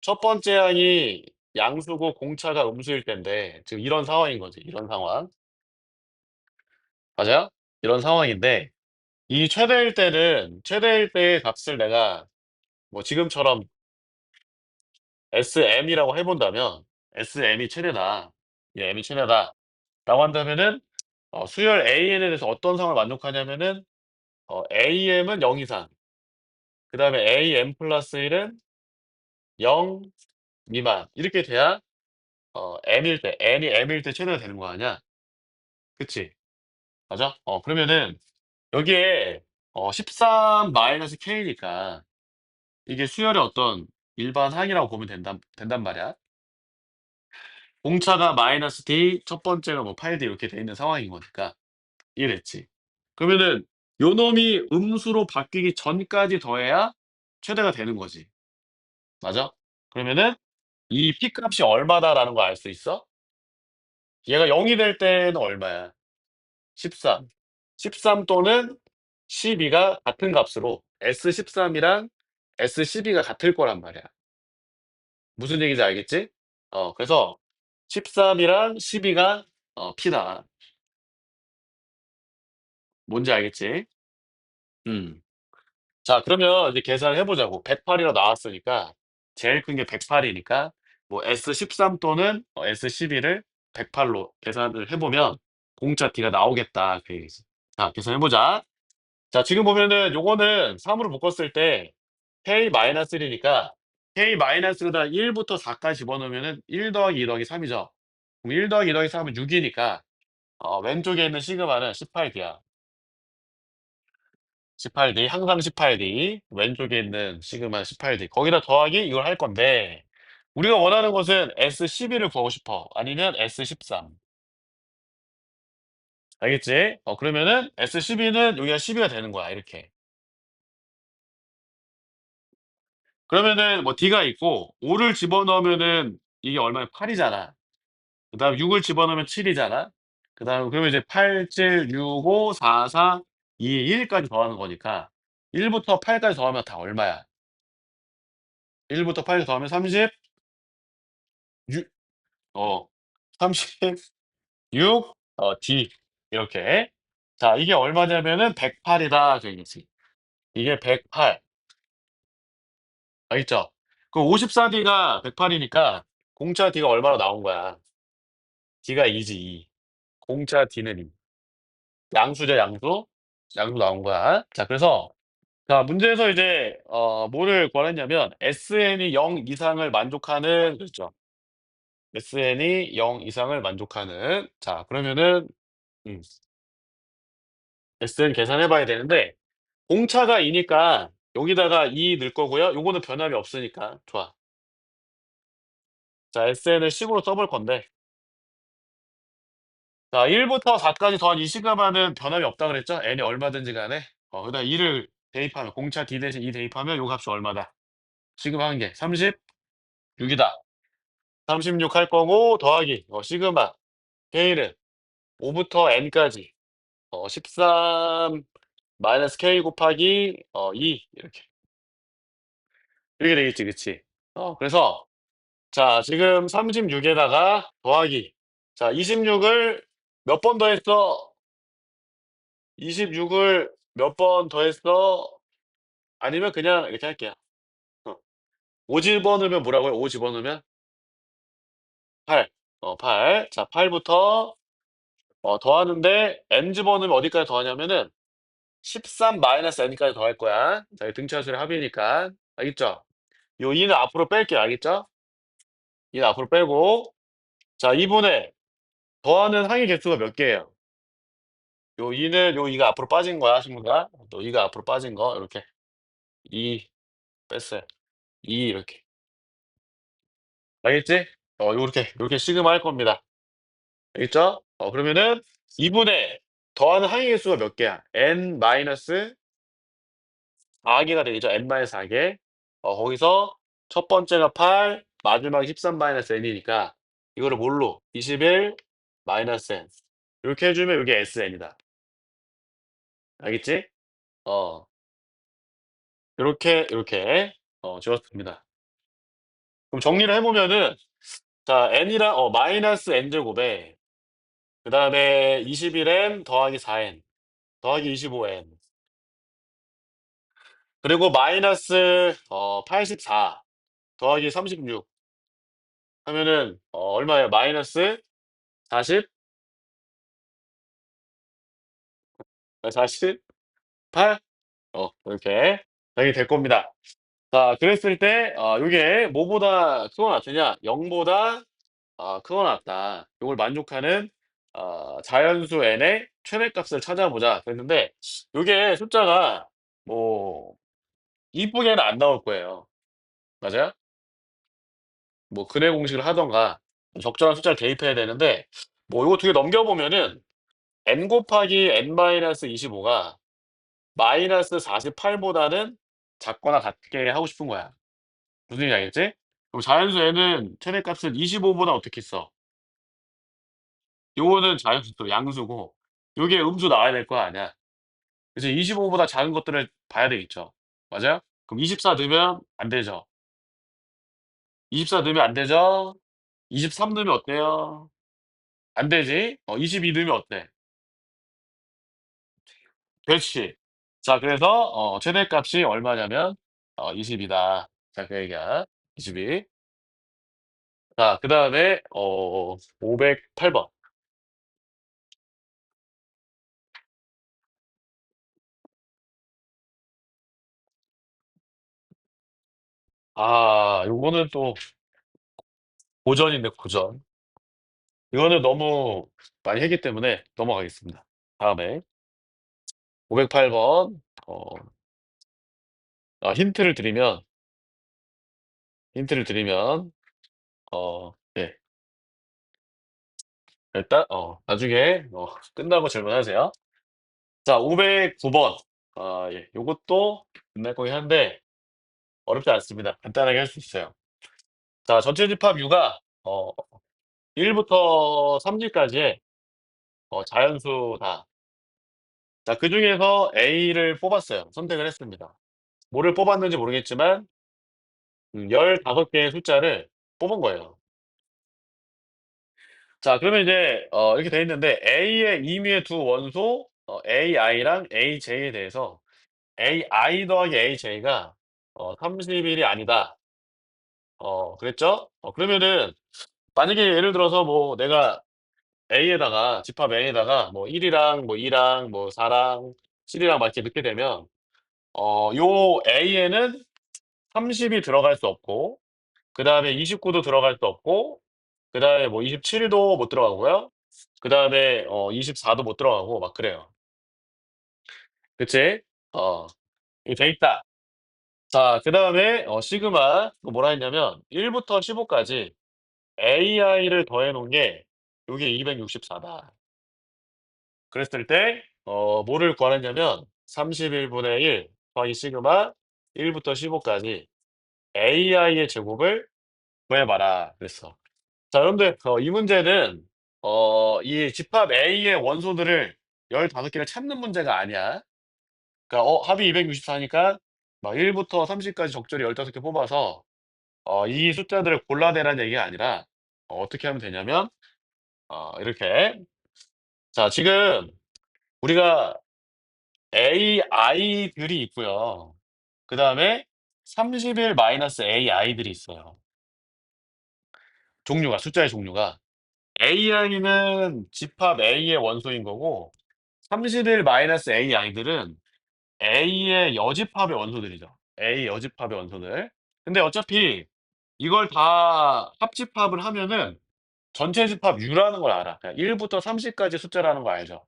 첫 번째 항이 양수고 공차가 음수일 텐데 지금 이런 상황인 거지. 이런 상황. 맞아요? 이런 상황인데 이 최대일 때의 값을 내가 뭐 지금처럼 SM이라고 해 본다면 SM이 최대다. 이 M이 최대다라고 한다면은 수열 AN에 대해서 어떤 상황을 만족하냐면은 AM은 0 이상 그다음에 AM+1은 0 미만 이렇게 돼야 M일 때 N이 M일 때 최대가 되는 거 아니야. 그치? 맞아? 그러면은 여기에 13 마이너스 K니까 이게 수열의 어떤 일반 항이라고 보면 된단 말이야. 공차가 마이너스 D, 첫 번째가 뭐 8D 이렇게 돼 있는 상황인 거니까. 이해됐지? 그러면은 요 놈이 음수로 바뀌기 전까지 더해야 최대가 되는 거지. 맞아? 그러면은 이 P 값이 얼마다라는 거 알 수 있어? 얘가 0이 될 때는 얼마야? 13. 13 또는 12가 같은 값으로 S13이랑 S12가 같을 거란 말이야. 무슨 얘기인지 알겠지? 그래서 13이랑 12가 P다. 뭔지 알겠지? 음. 자 그러면 이제 계산을 해 보자고. 108 이라고 나왔으니까 제일 큰 게 108 이니까 뭐 S13 또는 S12를 108로 계산을 해 보면 공짜 D가 나오겠다 그 얘기지. 자 계산해 보자. 자 지금 보면은 요거는 3 으로 묶었을 때 K-1이니까 K-다 1 부터 4 까지 집어넣으면은 1 더하기 2 더하기 3 이죠. 그럼 1 더하기 2 더하기 3은 6 이니까 왼쪽에 있는 시그마는 18D야. 18D 항상 18D 왼쪽에 있는 시그마는 18D 거기다 더하기 이걸 할 건데 우리가 원하는 것은 S12를 구하고 싶어. 아니면 S13. 알겠지? 그러면은 S12는 여기가 12가 되는 거야 이렇게. 그러면은 뭐 D가 있고 5를 집어넣으면은 이게 얼마야? 8 이잖아. 그다음에 6을 집어넣으면 7 이잖아. 그다음에 그러면 이제 8, 7, 6, 5, 4, 4, 2, 1 까지 더하는 거니까 1 부터 8 까지 더하면 다 얼마야? 1 부터 8 까지 더하면 36 어 36 D 이렇게. 자 이게 얼마냐면은 108 이다 그 얘기지. 이게 108 알겠죠? 그 54D가 108 이니까 공짜 D가 얼마로 나온 거야? D가 2지 2. 공짜 D는 2. 양수죠, 양수. 양수 나온 거야. 자 그래서 자 문제에서 이제 뭐를 구하랬냐면 SN이 0 이상을 만족하는 그랬죠. SN이 0 이상을 만족하는. 자, 그러면은 음 SN 계산해 봐야 되는데 공차가 2 니까 여기다가 2 넣을 거고요. 요거는 변함이 없으니까. 좋아. 자, SN을 10 으로 써볼 건데 자, 1 부터 4 까지 더한 이 시그마는 변함이 없다 그랬죠? n이 얼마든지 간에. 여기다 2를 대입하면 공차 D 대신 2 대입하면 요 값이 얼마다? 시그마 한 개 36 이다. 36 할 거고 더하기 시그마 K는 5 부터 n까지 13 마이너스 K 곱하기 2 이렇게 되겠지. 그치? 그래서 자, 지금 36 에다가 더하기 자, 26을 몇 번 더했어? 26을 몇 번 더했어? 아니면 그냥 이렇게 할게요. 어. 5 집어넣으면 뭐라고요? 5 집어넣으면? 8. 8. 자, 8 부터 더하는데 n 집어넣으면 어디까지 더하냐면은 13 마이너스 n까지 더할 거야. 자, 이 등차수의 합이니까. 알겠죠? 요 2는 앞으로 뺄게요. 알겠죠? 2는 앞으로 빼고 자, 2 분의 더하는 항의 개수가 몇 개예요? 요 2는 요 2가 앞으로 빠진 거야, 친구가. 또 2가 앞으로 빠진 거 요렇게 2 뺐어요. 2 이렇게. 알겠지? 요렇게 시그마 할 겁니다. 알겠죠? 그러면은 2 분의 더하는 항의 개수가 몇 개야? n 마이너스 4 개가 되겠죠. n 마이너스 4 개. 거기서 첫 번째가 8 마지막이 13 마이너스 n이니까 이거를 뭘로? 21 마이너스 n. 요렇게 해 주면 요게 SN이다. 알겠지? 어 요렇게 지웠습니다. 그럼 정리를 해 보면은 자, n이랑 마이너스 n 제곱에 그다음에 21n 더하기 4n 더하기 25n 그리고 마이너스 84 더하기 36 하면은 얼마예요? 마이너스 40 48 이렇게 되게 될 겁니다. 자, 그랬을 때 요게 뭐보다 크거나 같으냐? 0 보다 크거나 같다. 요걸 만족하는 자연수 n의 최대값을 찾아보자 그랬는데 요게 숫자가 뭐 이쁘게는 안 나올 거예요. 맞아요? 뭐 근해 공식을 하든가 적절한 숫자를 대입해야 되는데 뭐 요거 두 개 넘겨 보면은 n 곱하기 n-25가 마이너스 48 보다는 작거나 같게 하고 싶은 거야. 무슨 얘기인지 알겠지? 그럼 자연수 n은 최대값을 25 보다 어떻게 써? 요거는 자연수 양수고 요게 음수 나와야 될 거 아니야. 그래서 25 보다 작은 것들을 봐야 되겠죠. 맞아요? 그럼 24 넣으면 안 되죠. 24 넣으면 안 되죠. 23 넣으면 어때요? 안 되지. 22 넣으면 어때? 그렇지. 자, 그래서 최대값이 얼마냐면 20 이다. 자, 그 얘기야. 22. 자, 그다음에 508 번. 요거는 또 고전인데 고전. 이거는 너무 많이 했기 때문에 넘어가겠습니다. 다음에 508 번. 힌트를 드리면 네. 일단 나중에 끝나고 질문하세요. 자, 509 번. 예. 요것도 끝날 거긴 한데 어렵지 않습니다. 간단하게 할 수 있어요. 자, 전체 집합 U가 1 부터 3 지까지의 자연수다. 자, 그중에서 A를 뽑았어요. 선택을 했습니다. 뭐를 뽑았는지 모르겠지만 15 개의 숫자를 뽑은 거예요. 자, 그러면 이제 이렇게 돼 있는데 A의 임의의 두 원소 AI랑 AJ에 대해서 AI 더하기 AJ가 30일이 아니다. 그랬죠? 그러면은 만약에 예를 들어서 뭐 내가 A에다가 집합 A에다가 뭐 1 이랑 뭐 2랑 뭐 4랑 7 이랑 막 이렇게 넣게 되면 요 A에는 30이 들어갈 수 없고 그다음에 29도 들어갈 수 없고 그다음에 뭐 27도 못 들어가고요. 그다음에 24도 못 들어가고 막 그래요. 그치? 어. 이게 돼 있다. 자 그다음에 시그마 또 뭐라 했냐면 1 부터 15 까지 AI를 더해 놓은 게 요게 264 다. 그랬을 때 뭐를 구하랬냐면 31 분의 1 더하기 시그마 1 부터 15 까지 AI의 제곱을 구해 봐라 그랬어. 자 여러분들 이 문제는 이 집합 A의 원소들을 15 개를 찾는 문제가 아니야. 그러니까 합이 264 니까 막 1 부터 30 까지 적절히 15개 뽑아서 이 숫자들을 골라내라는 얘기가 아니라 어떻게 하면 되냐면 이렇게 자 지금 우리가 AI들이 있고요. 그다음에 31 마이너스 AI들이 있어요. 종류가 숫자의 종류가. AI는 집합 A의 원소인 거고 31 마이너스 AI들은 A의 여집합의 원소들이죠. A 여집합의 원소들. 근데 어차피 이걸 다 합집합을 하면은 전체 집합 U라는 걸 알아. 그냥 1 부터 30 까지 숫자라는 거 알죠?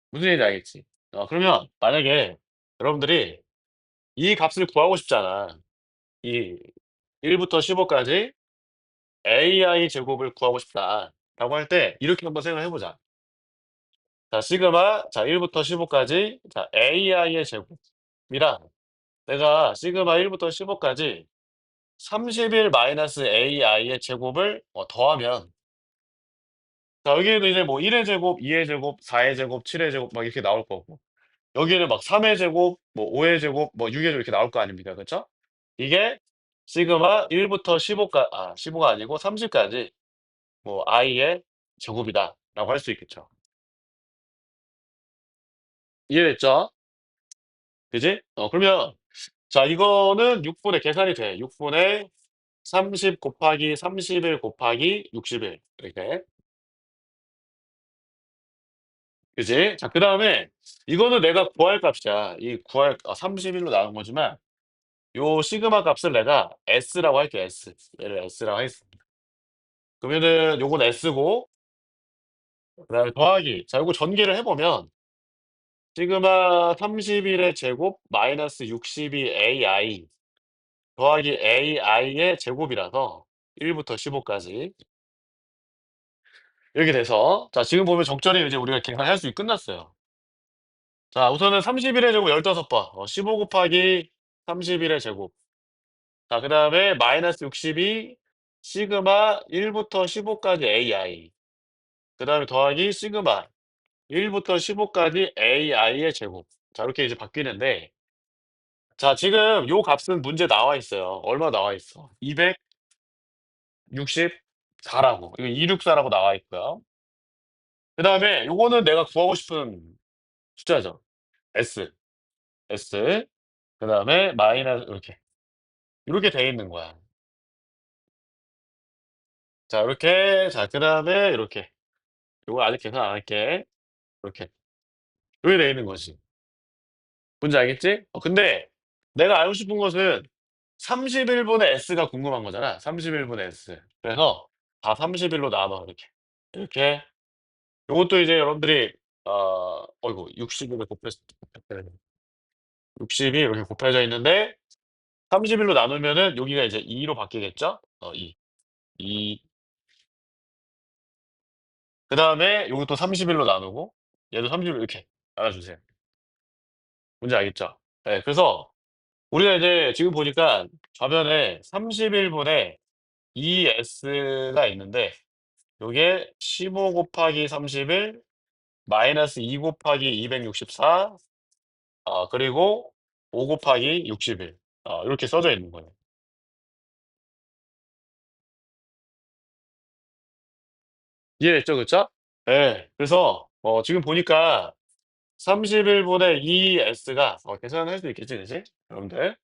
무슨 얘기인지 알겠지? 그러면 만약에 여러분들이 이 값을 구하고 싶잖아. 이 1 부터 15 까지 AI 제곱을 구하고 싶다라고 할 때 이렇게 한번 생각을 해 보자. 자 시그마 자 1 부터 15 까지 자 AI의 제곱이랑 내가 시그마 1 부터 15 까지 31 마이너스 AI의 제곱을 더하면 자 여기에도 이제 뭐 1의 제곱, 2의 제곱, 4의 제곱, 7의 제곱 막 이렇게 나올 거고 여기에는 막 3의 제곱, 뭐 5의 제곱, 뭐 6의 제곱 이렇게 나올 거 아닙니까? 그쵸? 이게 시그마 1 부터 15 까 15가 아니고 30 까지 뭐 i의 제곱이다라고 할 수 있겠죠. 이해됐죠? 그지? 그러면 자 이거는 6 분의 계산이 돼. 6 분의 30 곱하기 31 곱하기 61 이렇게. 그지? 자 그다음에 이거는 내가 구할 값이야. 이 구할 31로 나온 거지만 요 시그마 값을 내가 S라고 할게 S. 얘를 S라고 하겠습니다. 그러면은 요건 S고 그다음에 더하기 자 요거 전개를 해 보면 시그마 31의 제곱 마이너스 62 AI 더하기 AI의 제곱이라서 1 부터 15 까지 이렇게 돼서 자 지금 보면 적절히 이제 우리가 계산할 수 끝났어요. 자 우선은 31의 제곱 15번 15 곱하기 31의 제곱 자 그다음에 마이너스 62 시그마 1 부터 15 까지 AI 그다음에 더하기 시그마 1 부터 15 까지 AI의 제곱 자 이렇게 이제 바뀌는데 자 지금 요 값은 문제에 나와 있어요. 얼마 나와 있어? 264 라고. 이거 264 라고 나와 있고요. 그다음에 요거는 내가 구하고 싶은 숫자죠. S. S. 그다음에 마이너스 요렇게 돼 있는 거야. 자 요렇게 자 그다음에 요렇게. 요거 아직 계산 안 할게. 요렇게. 요렇게 돼 있는 거지. 뭔지 알겠지? 근데 내가 알고 싶은 것은 31 분의 S가 궁금한 거잖아. 31 분의 S. 그래서 다 31로 나눠 이렇게. 이렇게 요것도 이제 여러분들이 어이구 60을 곱했 60이 이렇게 곱해져 있는데 31로 나누면은 여기가 이제 2로 바뀌겠죠? 2. 2 그다음에 요것도 31로 나누고 얘도 30로 이렇게 나눠 주세요. 뭔지 알겠죠? 예. 그래서 우리가 이제 지금 보니까 좌변에 31 분의 2S가 있는데 요게 15 곱하기 31 마이너스 2 곱하기 264 그리고 5 곱하기 61 요렇게 써져 있는 거예요. 이해됐죠? 그쵸? 예. 그래서 지금 보니까 31 분의 2S가 계산할 수 있겠지, 그지? 여러분들.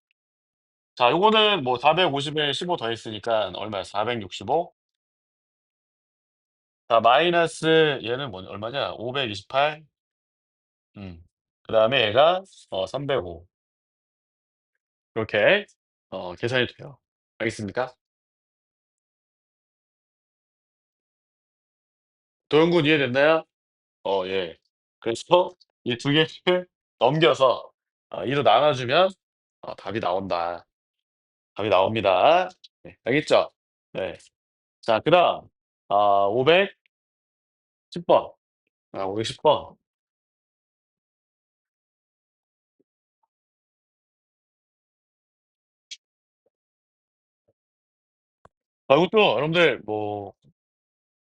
자 요거는 뭐 450에 15 더했으니까 얼마야? 465 자 마이너스 얘는 뭐 얼마냐? 528 그다음에 얘가 305 이렇게 계산이 돼요. 알겠습니까? 도형군 이해됐나요? 예. 그래서 이 두 개를 넘겨서 2로 나눠주면 답이 나온다. 답이 나옵니다. 네, 알겠죠? 네. 자, 그다음 510 번. 510 번. 이것도 여러분들 뭐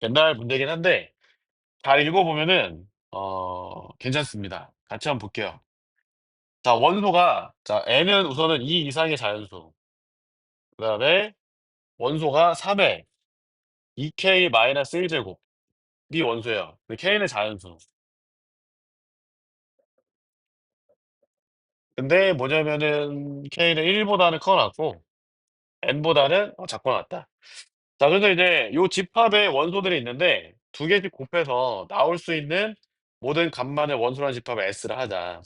옛날 문제긴 한데 잘 읽어 보면은 괜찮습니다. 같이 한번 볼게요. 자, 원소가 자 n은 우선은 2 이상의 자연수. 그다음에 원소가 3의 2k-1 제곱이 원소예요. 근데 k는 자연수. 근데 뭐냐면은 k는 1 보다는 커 놨고 n보다는 작고 놨다. 자, 그래서 이제 요 집합에 원소들이 있는데 두 개씩 곱해서 나올 수 있는 모든 값만의 원소라는 집합을 S라 하자.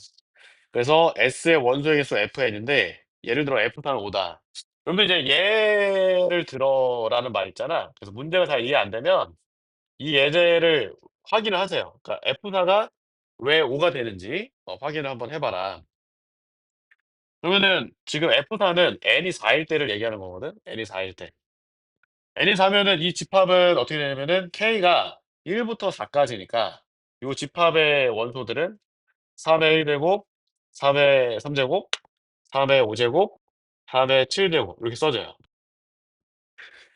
그래서 S의 원소의 개수 FN인데 예를 들어 F타는 5다. 그러면 이제 예를 들어라는 말 있잖아. 그래서 문제가 잘 이해 안 되면 이 예제를 확인을 하세요. 그러니까 F사가 왜 5가 되는지 확인을 한번 해봐라. 그러면은 지금 F사는 n이 4일 때를 얘기하는 거거든. n이 4일 때. n이 4면은 이 집합은 어떻게 되냐면은 k가 1부터 4까지니까 요 집합의 원소들은 3의 1 제곱, 3의 3 제곱, 3의 5 제곱, 3의 7 제곱 이렇게 써져요.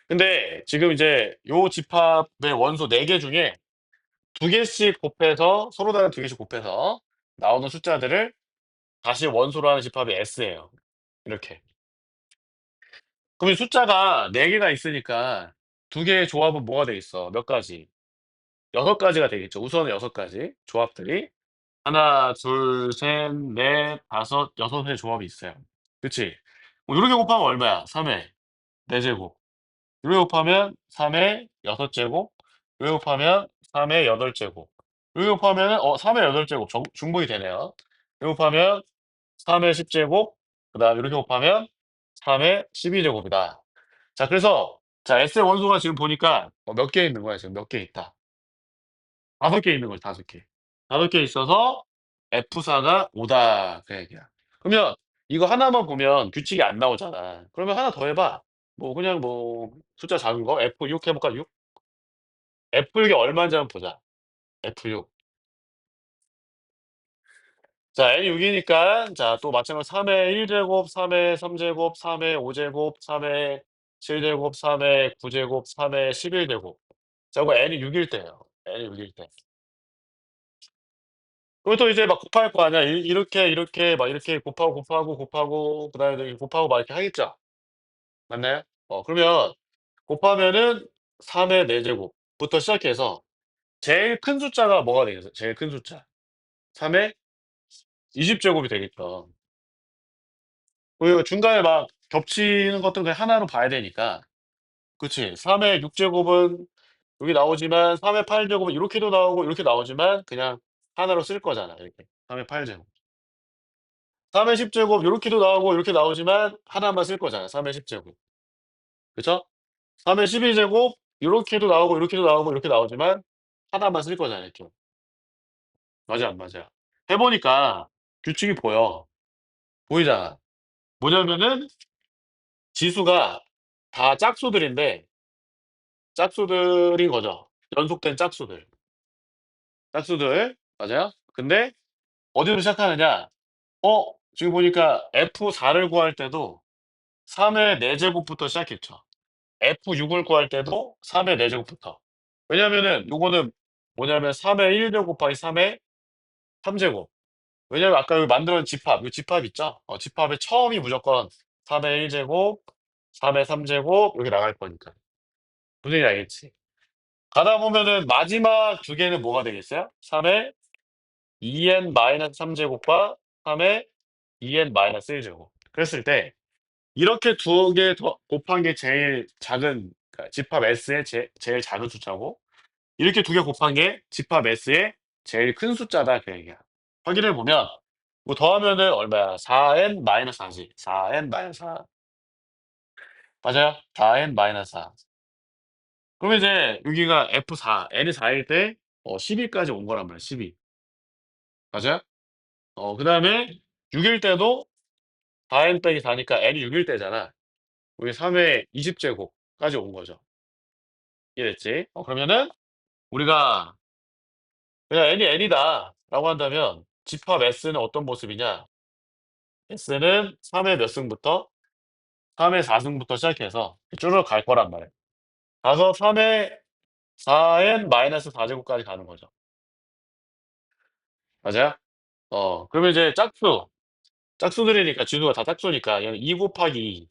근데 지금 이제 요 집합의 원소 4개 중에 2개씩 곱해서 서로 다른 2개씩 곱해서 나오는 숫자들을 다시 원소로 하는 집합이 S예요. 이렇게. 그럼 이 숫자가 4개가 있으니까 2개의 조합은 뭐가 되겠어? 몇 가지? 6가지가 되겠죠. 우선은 6가지 조합들이 하나, 둘, 셋, 넷, 다섯, 6의 조합이 있어요. 그치? 요렇게 곱하면 얼마야? 3의 4제곱. 요렇게 곱하면 3의 6제곱. 요렇게 곱하면 3의 8제곱. 요렇게 곱하면은 3의 8제곱 중복이 되네요. 요렇게 곱하면 3의 10제곱. 그다음에 요렇게 곱하면 3의 12제곱이다. 자, 그래서 자, S의 원소가 지금 보니까 몇 개 있는 거야, 지금 몇 개 있다. 5개 있는 거지, 5개. 5개 있어서 F사가 5다 그 얘기야. 그러면 이거 하나만 보면 규칙이 안 나오잖아. 그러면 하나 더 해 봐. 뭐 그냥 뭐 숫자 작은 거 F6 해 볼까? 6? F6이 얼마인지 한번 보자. F6. 자, N이 6이니까 자, 또 마찬가지로 3의 1 제곱, 3의 3 제곱, 3의 5 제곱, 3의 7 제곱, 3의 9 제곱, 3의 11 제곱. 자, 이거 N이 6일 때예요. N이 6일 때. 그것도 이제 막 곱할 거 아니야. 이렇게, 이렇게 막 이렇게 곱하고, 곱하고, 곱하고 그다음에 곱하고 막 이렇게 하겠죠. 맞나요? 그러면 곱하면은 3의 4 제곱부터 시작해서 제일 큰 숫자가 뭐가 되겠어요? 제일 큰 숫자. 3의 20 제곱이 되겠죠. 그리고 중간에 막 겹치는 것들 그냥 하나로 봐야 되니까. 그치? 3의 6 제곱은 여기 나오지만 3의 8 제곱은 이렇게도 나오고 이렇게 나오지만 그냥 하나로 쓸 거잖아, 이렇게. 3의 8 제곱. 3의 10 제곱 요렇게도 나오고 이렇게 나오지만 하나만 쓸 거잖아, 3의 10 제곱. 그쵸? 3의 12 제곱 요렇게도 나오고 이렇게도 나오고 이렇게 나오지만 하나만 쓸 거잖아, 이렇게. 맞아, 안 맞아? 해 보니까 규칙이 보여. 보이잖아. 뭐냐면은 지수가 다 짝수들인데 짝수들인 거죠. 연속된 짝수들. 짝수들. 맞아요? 근데 어디로 시작하느냐? 지금 보니까 F4를 구할 때도 3의 4 제곱부터 시작했죠. F6을 구할 때도 3의 4 제곱부터. 왜냐면은 요거는 뭐냐면 3의 1 제곱 곱하기 3의 3 제곱. 왜냐면 아까 여기 만들어 놓은 집합, 요 집합 있죠? 집합의 처음이 무조건 3의 1 제곱, 3의 3 제곱 이렇게 나갈 거니까. 무슨 얘기인지 알겠지? 가다 보면은 마지막 두 개는 뭐가 되겠어요? 3의 2n-3 제곱과 3의 2n-1 제곱. 그랬을 때 이렇게 두 개 더 곱한 게 제일 작은 그러니까 집합 S의 제일 작은 숫자고 이렇게 두 개 곱한 게 집합 S의 제일 큰 숫자다 그 얘기야. 확인해 보면 뭐 더하면은 얼마야? 4n-4지. 4n-4. 맞아요. 4n-4. 그러면 이제 여기가 F4, n이 4일 때 10일까지 온 거란 말이야, 10일. 맞아요? 그다음에 6일 때도 4n 빼기 4니까 n이 6일 때잖아. 여기 3회 20제곱까지 온 거죠. 이해됐지? 그러면은 우리가 그냥 n이 n이다라고 한다면 집합 S는 어떤 모습이냐? S는 3회 몇 승부터? 3회 4승부터 시작해서 쭈르륵 갈 거란 말이야. 가서 3회 4n 마이너스 4제곱까지 가는 거죠. 맞아요? 그러면 이제 짝수들이니까 진수가 다 짝수니까 얘는 2 곱하기 2,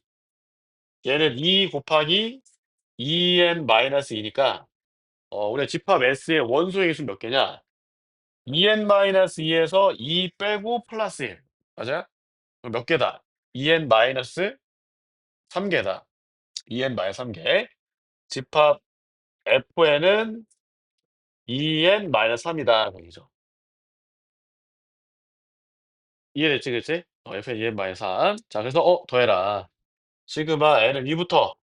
얘는 2 곱하기 2n 마이너스 2니까 우리가 집합 S의 원소의 수는 몇 개냐? 2n 마이너스 2에서 2 빼고 플러스 1. 맞아요? 그럼 몇 개다? 2n 마이너스 3개다. 2n 마이너스 3개. 집합 Fn은 2n 마이너스 3이다. 그 얘기죠. 이해됐지, 그치? Fn 2n 마이너스 3. 자, 그래서 더해라. 시그마 n은 2부터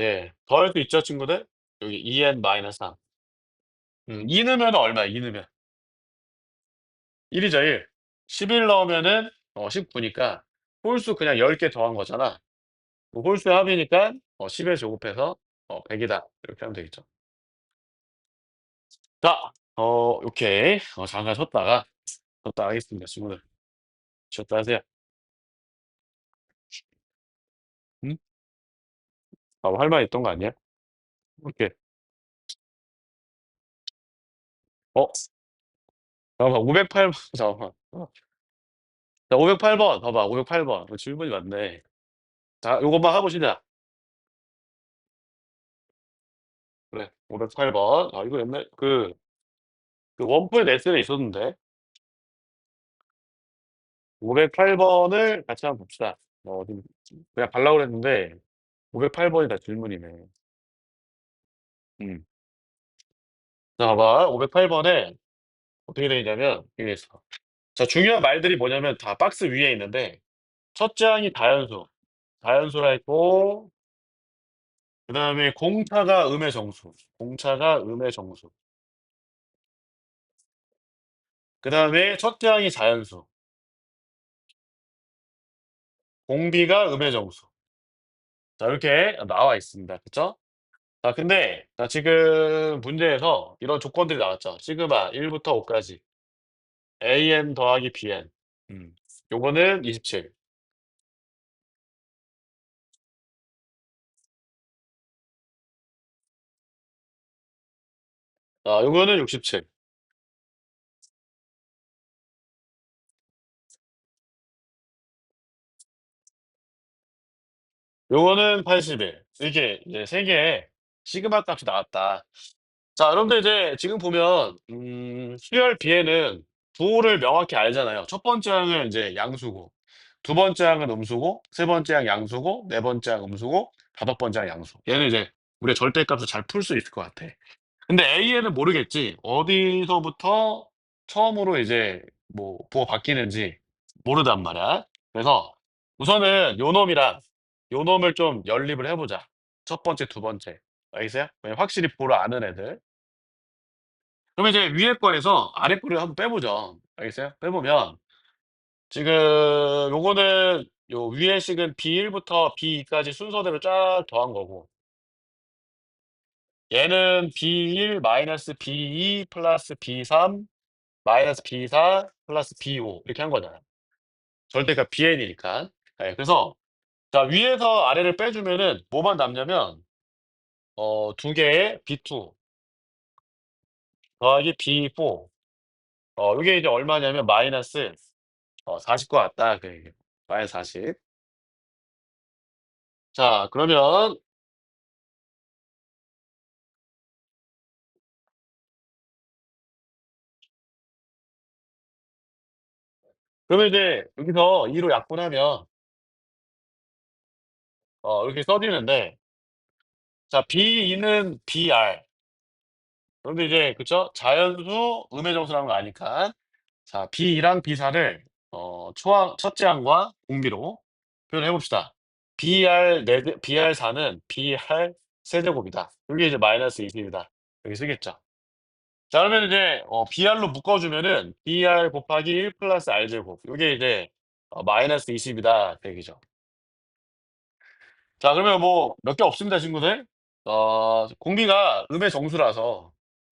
예. 더할 수 있죠, 친구들? 여기 2n 마이너스 3. 2 넣으면 얼마야, 2 넣으면? 1 이죠, 1. 11 넣으면은 19 니까 홀수 그냥 10개 더한 거잖아. 뭐 홀수의 합이니까 10에 제곱해서 100 이다. 이렇게 하면 되겠죠. 자, 오케이. 잠깐 쉬었다 하겠습니다, 친구들. 쉬었다 하세요. 응? 할 말 있던 거 아니야? 오케이. 어, 잠깐만, 508번, 잠깐만. 자, 508번, 봐봐, 508번. 질문이 많네. 자, 요것만 하고 쉬자. 그래, 508번. 이거 옛날, 그 원포인 레슨에 있었는데, 508번을 같이 한번 봅시다. 어디, 그냥 가려고 그랬는데, 508번이 다 질문이네. 음. 자, 봐봐. 508번에 어떻게 되어 있냐면, 이게 있어. 자, 중요한 말들이 뭐냐면 다 박스 위에 있는데, 첫째 항이 다연수. 다연수라 했고, 그 다음에 공차가 음의 정수. 공차가 음의 정수. 그 다음에 첫째 항이 자연수. 공비가 음의 정수. 자, 이렇게 나와 있습니다. 그쵸? 자, 근데, 자, 지금 문제에서 이런 조건들이 나왔죠. 시그마 1부터 5까지. AN 더하기 BN. 음. 요거는 27. 요거는 67. 요거는 81. 이게 이제 세 개의 시그마 값이 나왔다. 자, 여러분들 이제 지금 보면 수열 비에는 부호를 명확히 알잖아요. 첫 번째 항은 이제 양수고, 두 번째 항은 음수고, 세 번째 항 양수고, 네 번째 항 음수고, 다섯 번째 항 양수. 얘는 이제 우리가 절대값을 잘 풀 수 있을 것 같아. 근데 A에는 모르겠지. 어디서부터 처음으로 이제 뭐 부호 바뀌는지 모르단 말이야. 그래서 우선은 요 놈을 좀 연립을 해보자. 첫 번째, 두 번째. 알겠어요? 왜냐면 확실히 부호를 아는 애들. 그러면 이제 위에 거에서 아래 거를 한번 빼보죠. 알겠어요? 빼보면 지금 요거는 요 위에 식은 B1부터 B2까지 순서대로 쫙 더한 거고, 얘는 B1 마이너스 B2 플러스 B3 마이너스 B4 플러스 B5 이렇게 한 거잖아. 절대값 BN이니까. 예, 그래서 자, 위에서 아래를 빼주면은 뭐만 남냐면 두 개의 B2 더하기 B4. 이게 이제 얼마냐면 마이너스 40것 같다. 그 얘기예요. 마이너스 40. 자, 그러면 이제 여기서 2로 약분하면 이렇게 써지는데, 자, B2는 BR. 그런데 이제 그쵸? 자연수 음의 정수라는 거 아니까. 자, B2랑 B4를 첫째 항과 공비로 표현해 봅시다. BR4는 BR 세제곱이다. 이게 이제 마이너스 20이다. 여기 쓰겠죠. 자 그러면 이제 BR로 묶어 주면은 BR 곱하기 1 플러스 R 제곱 요게 이제 마이너스 20이다 그 얘기죠. 자 그러면 뭐 몇 개 없습니다 친구들. 공비가 음의 정수라서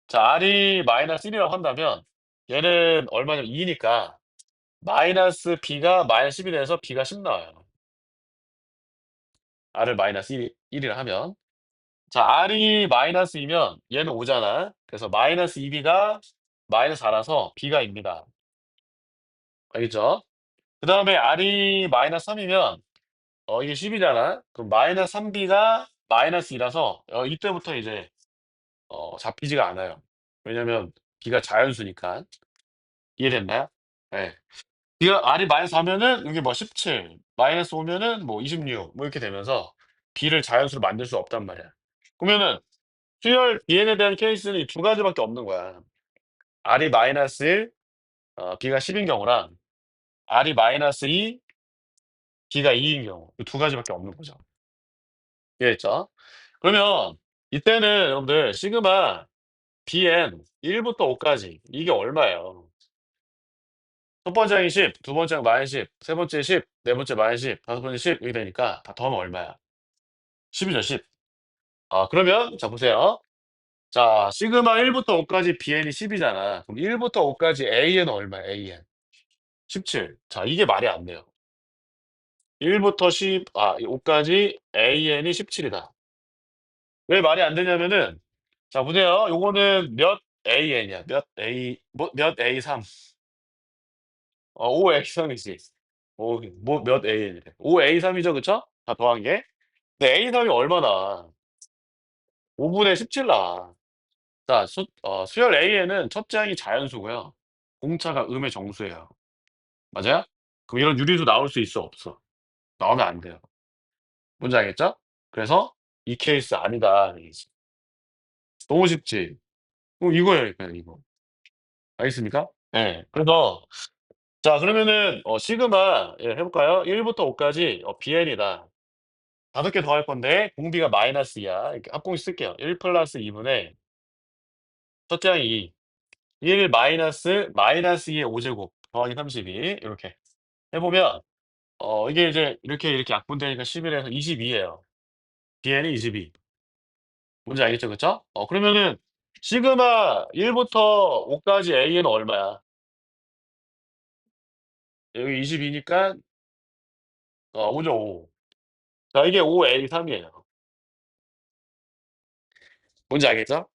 자 R이 마이너스 1 이라고 한다면 얘는 얼마냐면 2 니까 마이너스 B가 마이너스 10이 돼서 B가 10 나와요. R을 마이너스 1 이라 하면. 자 R이 마이너스 2면 얘는 5 잖아. 그래서 마이너스 2B가 마이너스 4 라서 B가 입니다. 알겠죠? 그다음에 R이 마이너스 3 이면 이게 10 이잖아. 그럼 마이너스 3B가 마이너스 2 라서 이때부터 이제 잡히지가 않아요. 왜냐면 B가 자연수니까. 이해됐나요? 예. B가 R이 마이너스 4 면은 이게 뭐 17, 마이너스 5 면은 뭐 26 뭐 이렇게 되면서 B를 자연수로 만들 수 없단 말이야. 그러면은 수열 BN에 대한 케이스는 이 두 가지밖에 없는 거야. R이 마이너스 1, B가 10인 경우랑 R이 마이너스 2, B가 2인 경우. 이 두 가지밖에 없는 거죠. 이해했죠? 그러면 이때는 여러분들 시그마 BN 1 부터 5 까지 이게 얼마예요? 첫 번째 항이 10, 두 번째 항 마이너스 10, 세 번째 10, 네 번째 마이너스 10, 다섯 번째 10 이렇게 되니까 다 더하면 얼마야? 10 이죠, 10. 그러면 자 보세요. 자 시그마 1 부터 5 까지 BN이 10 이잖아. 그럼 1 부터 5 까지 AN은 얼마야, AN? 17. 자 이게 말이 안 돼요. 1 부터 5 까지 AN이 17 이다. 왜 말이 안 되냐면은 자 보세요. 요거는 몇 AN이야. 몇 A3. 5 A3이지. 몇 AN이래. 5 A3이죠. 그쵸? 다 더한 게. 근데 A3이 얼마나? 5 분의 17 나와. 자 수열 A에는 첫째 항이 자연수고요. 공차가 음의 정수예요. 맞아요? 그럼 이런 유리수 나올 수 있어, 없어? 나오면 안 돼요. 뭔지 알겠죠? 그래서 이 케이스 아니다. 이거지. 너무 쉽지? 이거예요, 이거. 알겠습니까? 예. 그래서 자 그러면은 시그마 해 볼까요? 1 부터 5 까지 BN이다. 5개 더할 건데 공비가 마이너스 2야. 이렇게 합공식 쓸게요. 1 플러스 2 분의 첫째 항이 2. 1 마이너스 2의 5 제곱 더하기 32 요렇게 해 보면 이게 이제 이렇게 약분되니까 11 에서 22 예요. BN이 22. 뭔지 알겠죠? 그쵸? 그러면은 시그마 1 부터 5 까지 A는 얼마야? 여기 22 니까 5죠, 5. 자 이게 5A3 이에요. 뭔지 알겠죠?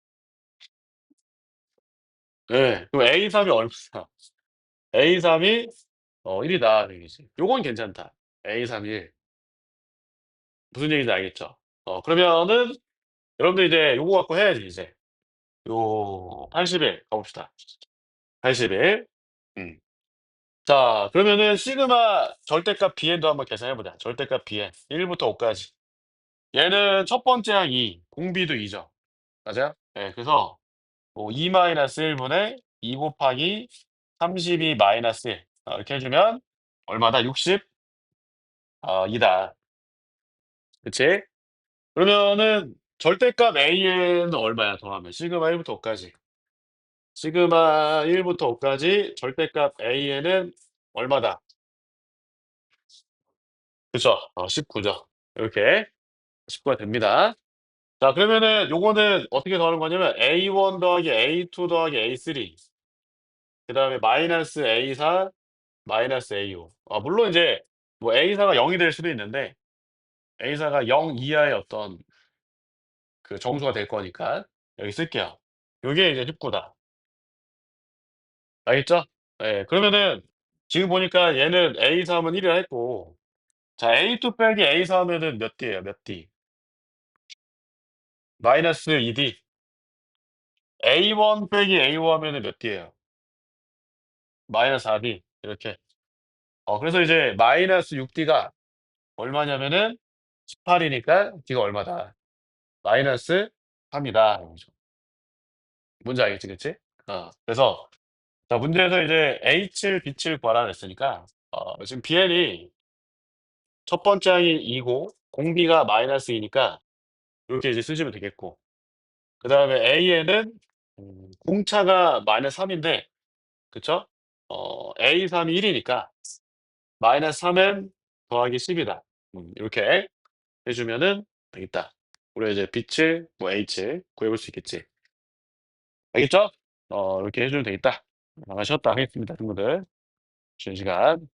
예. 그럼 A3이 얼마냐? A3이 1 이다 그 얘기지. 요건 괜찮다. A3 1. 무슨 얘기인지 알겠죠? 그러면은 여러분들 이제 요거 갖고 해야지 이제. 요 81 가 봅시다. 81. 음. 자 그러면은 시그마 절대값 BN도 한번 계산해 보자. 절대값 BN 1 부터 5 까지. 얘는 첫 번째 항 2, 공비도 2 죠. 맞아요? 예. 그래서 뭐 2 마이너스 1 분의 2 곱하기 32 마이너스 1 이렇게 해 주면 얼마다? 60 이다. 그치? 그러면은 절대값 A는 얼마야 더하면? 시그마 1 부터 5 까지. 시그마 1 부터 5 까지 절대값 A는 얼마다? 그쵸. 19 죠. 요렇게 19가 됩니다. 자 그러면은 요거는 어떻게 더하는 거냐면 A1 더하기 A2 더하기 A3 그다음에 마이너스 A4 마이너스 A5. 물론 인제 뭐 A4가 0이 될 수도 있는데 A4가 0 이하의 어떤 그 정수가 될 거니까 여기 쓸게요. 요게 이제 19 다. 알겠죠? 예. 그러면은 지금 보니까 얘는 A3은 1 이라 했고 자 A2 빼기 A4 하면은 몇 D예요, 몇 D? 마이너스 2D. A1 빼기 A5 하면은 몇 D예요? 마이너스 4D. 이렇게. 그래서 이제 마이너스 6D가 얼마냐면은 18 이니까 D가 얼마다? 마이너스 3 이다. 이거죠. 뭔지 알겠지, 그치? 그래서 자 문제에서 이제 A7, B7 구하라 그랬으니까 지금 BN이 첫 번째 항이 2고 공비가 마이너스 2 니까 요렇게 이제 쓰시면 되겠고 그다음에 A에는 공차가 -3 인데 그쵸? A3이 1 이니까 -3n 더하기 10 이다. 요렇게 해 주면은 되겠다. 우리가 이제 빛을 뭐 H 구해 볼 수 있겠지. 알겠죠? 이렇게 해 주면 되겠다. 나가셨다 하겠습니다 친구들. 쉬는 시간.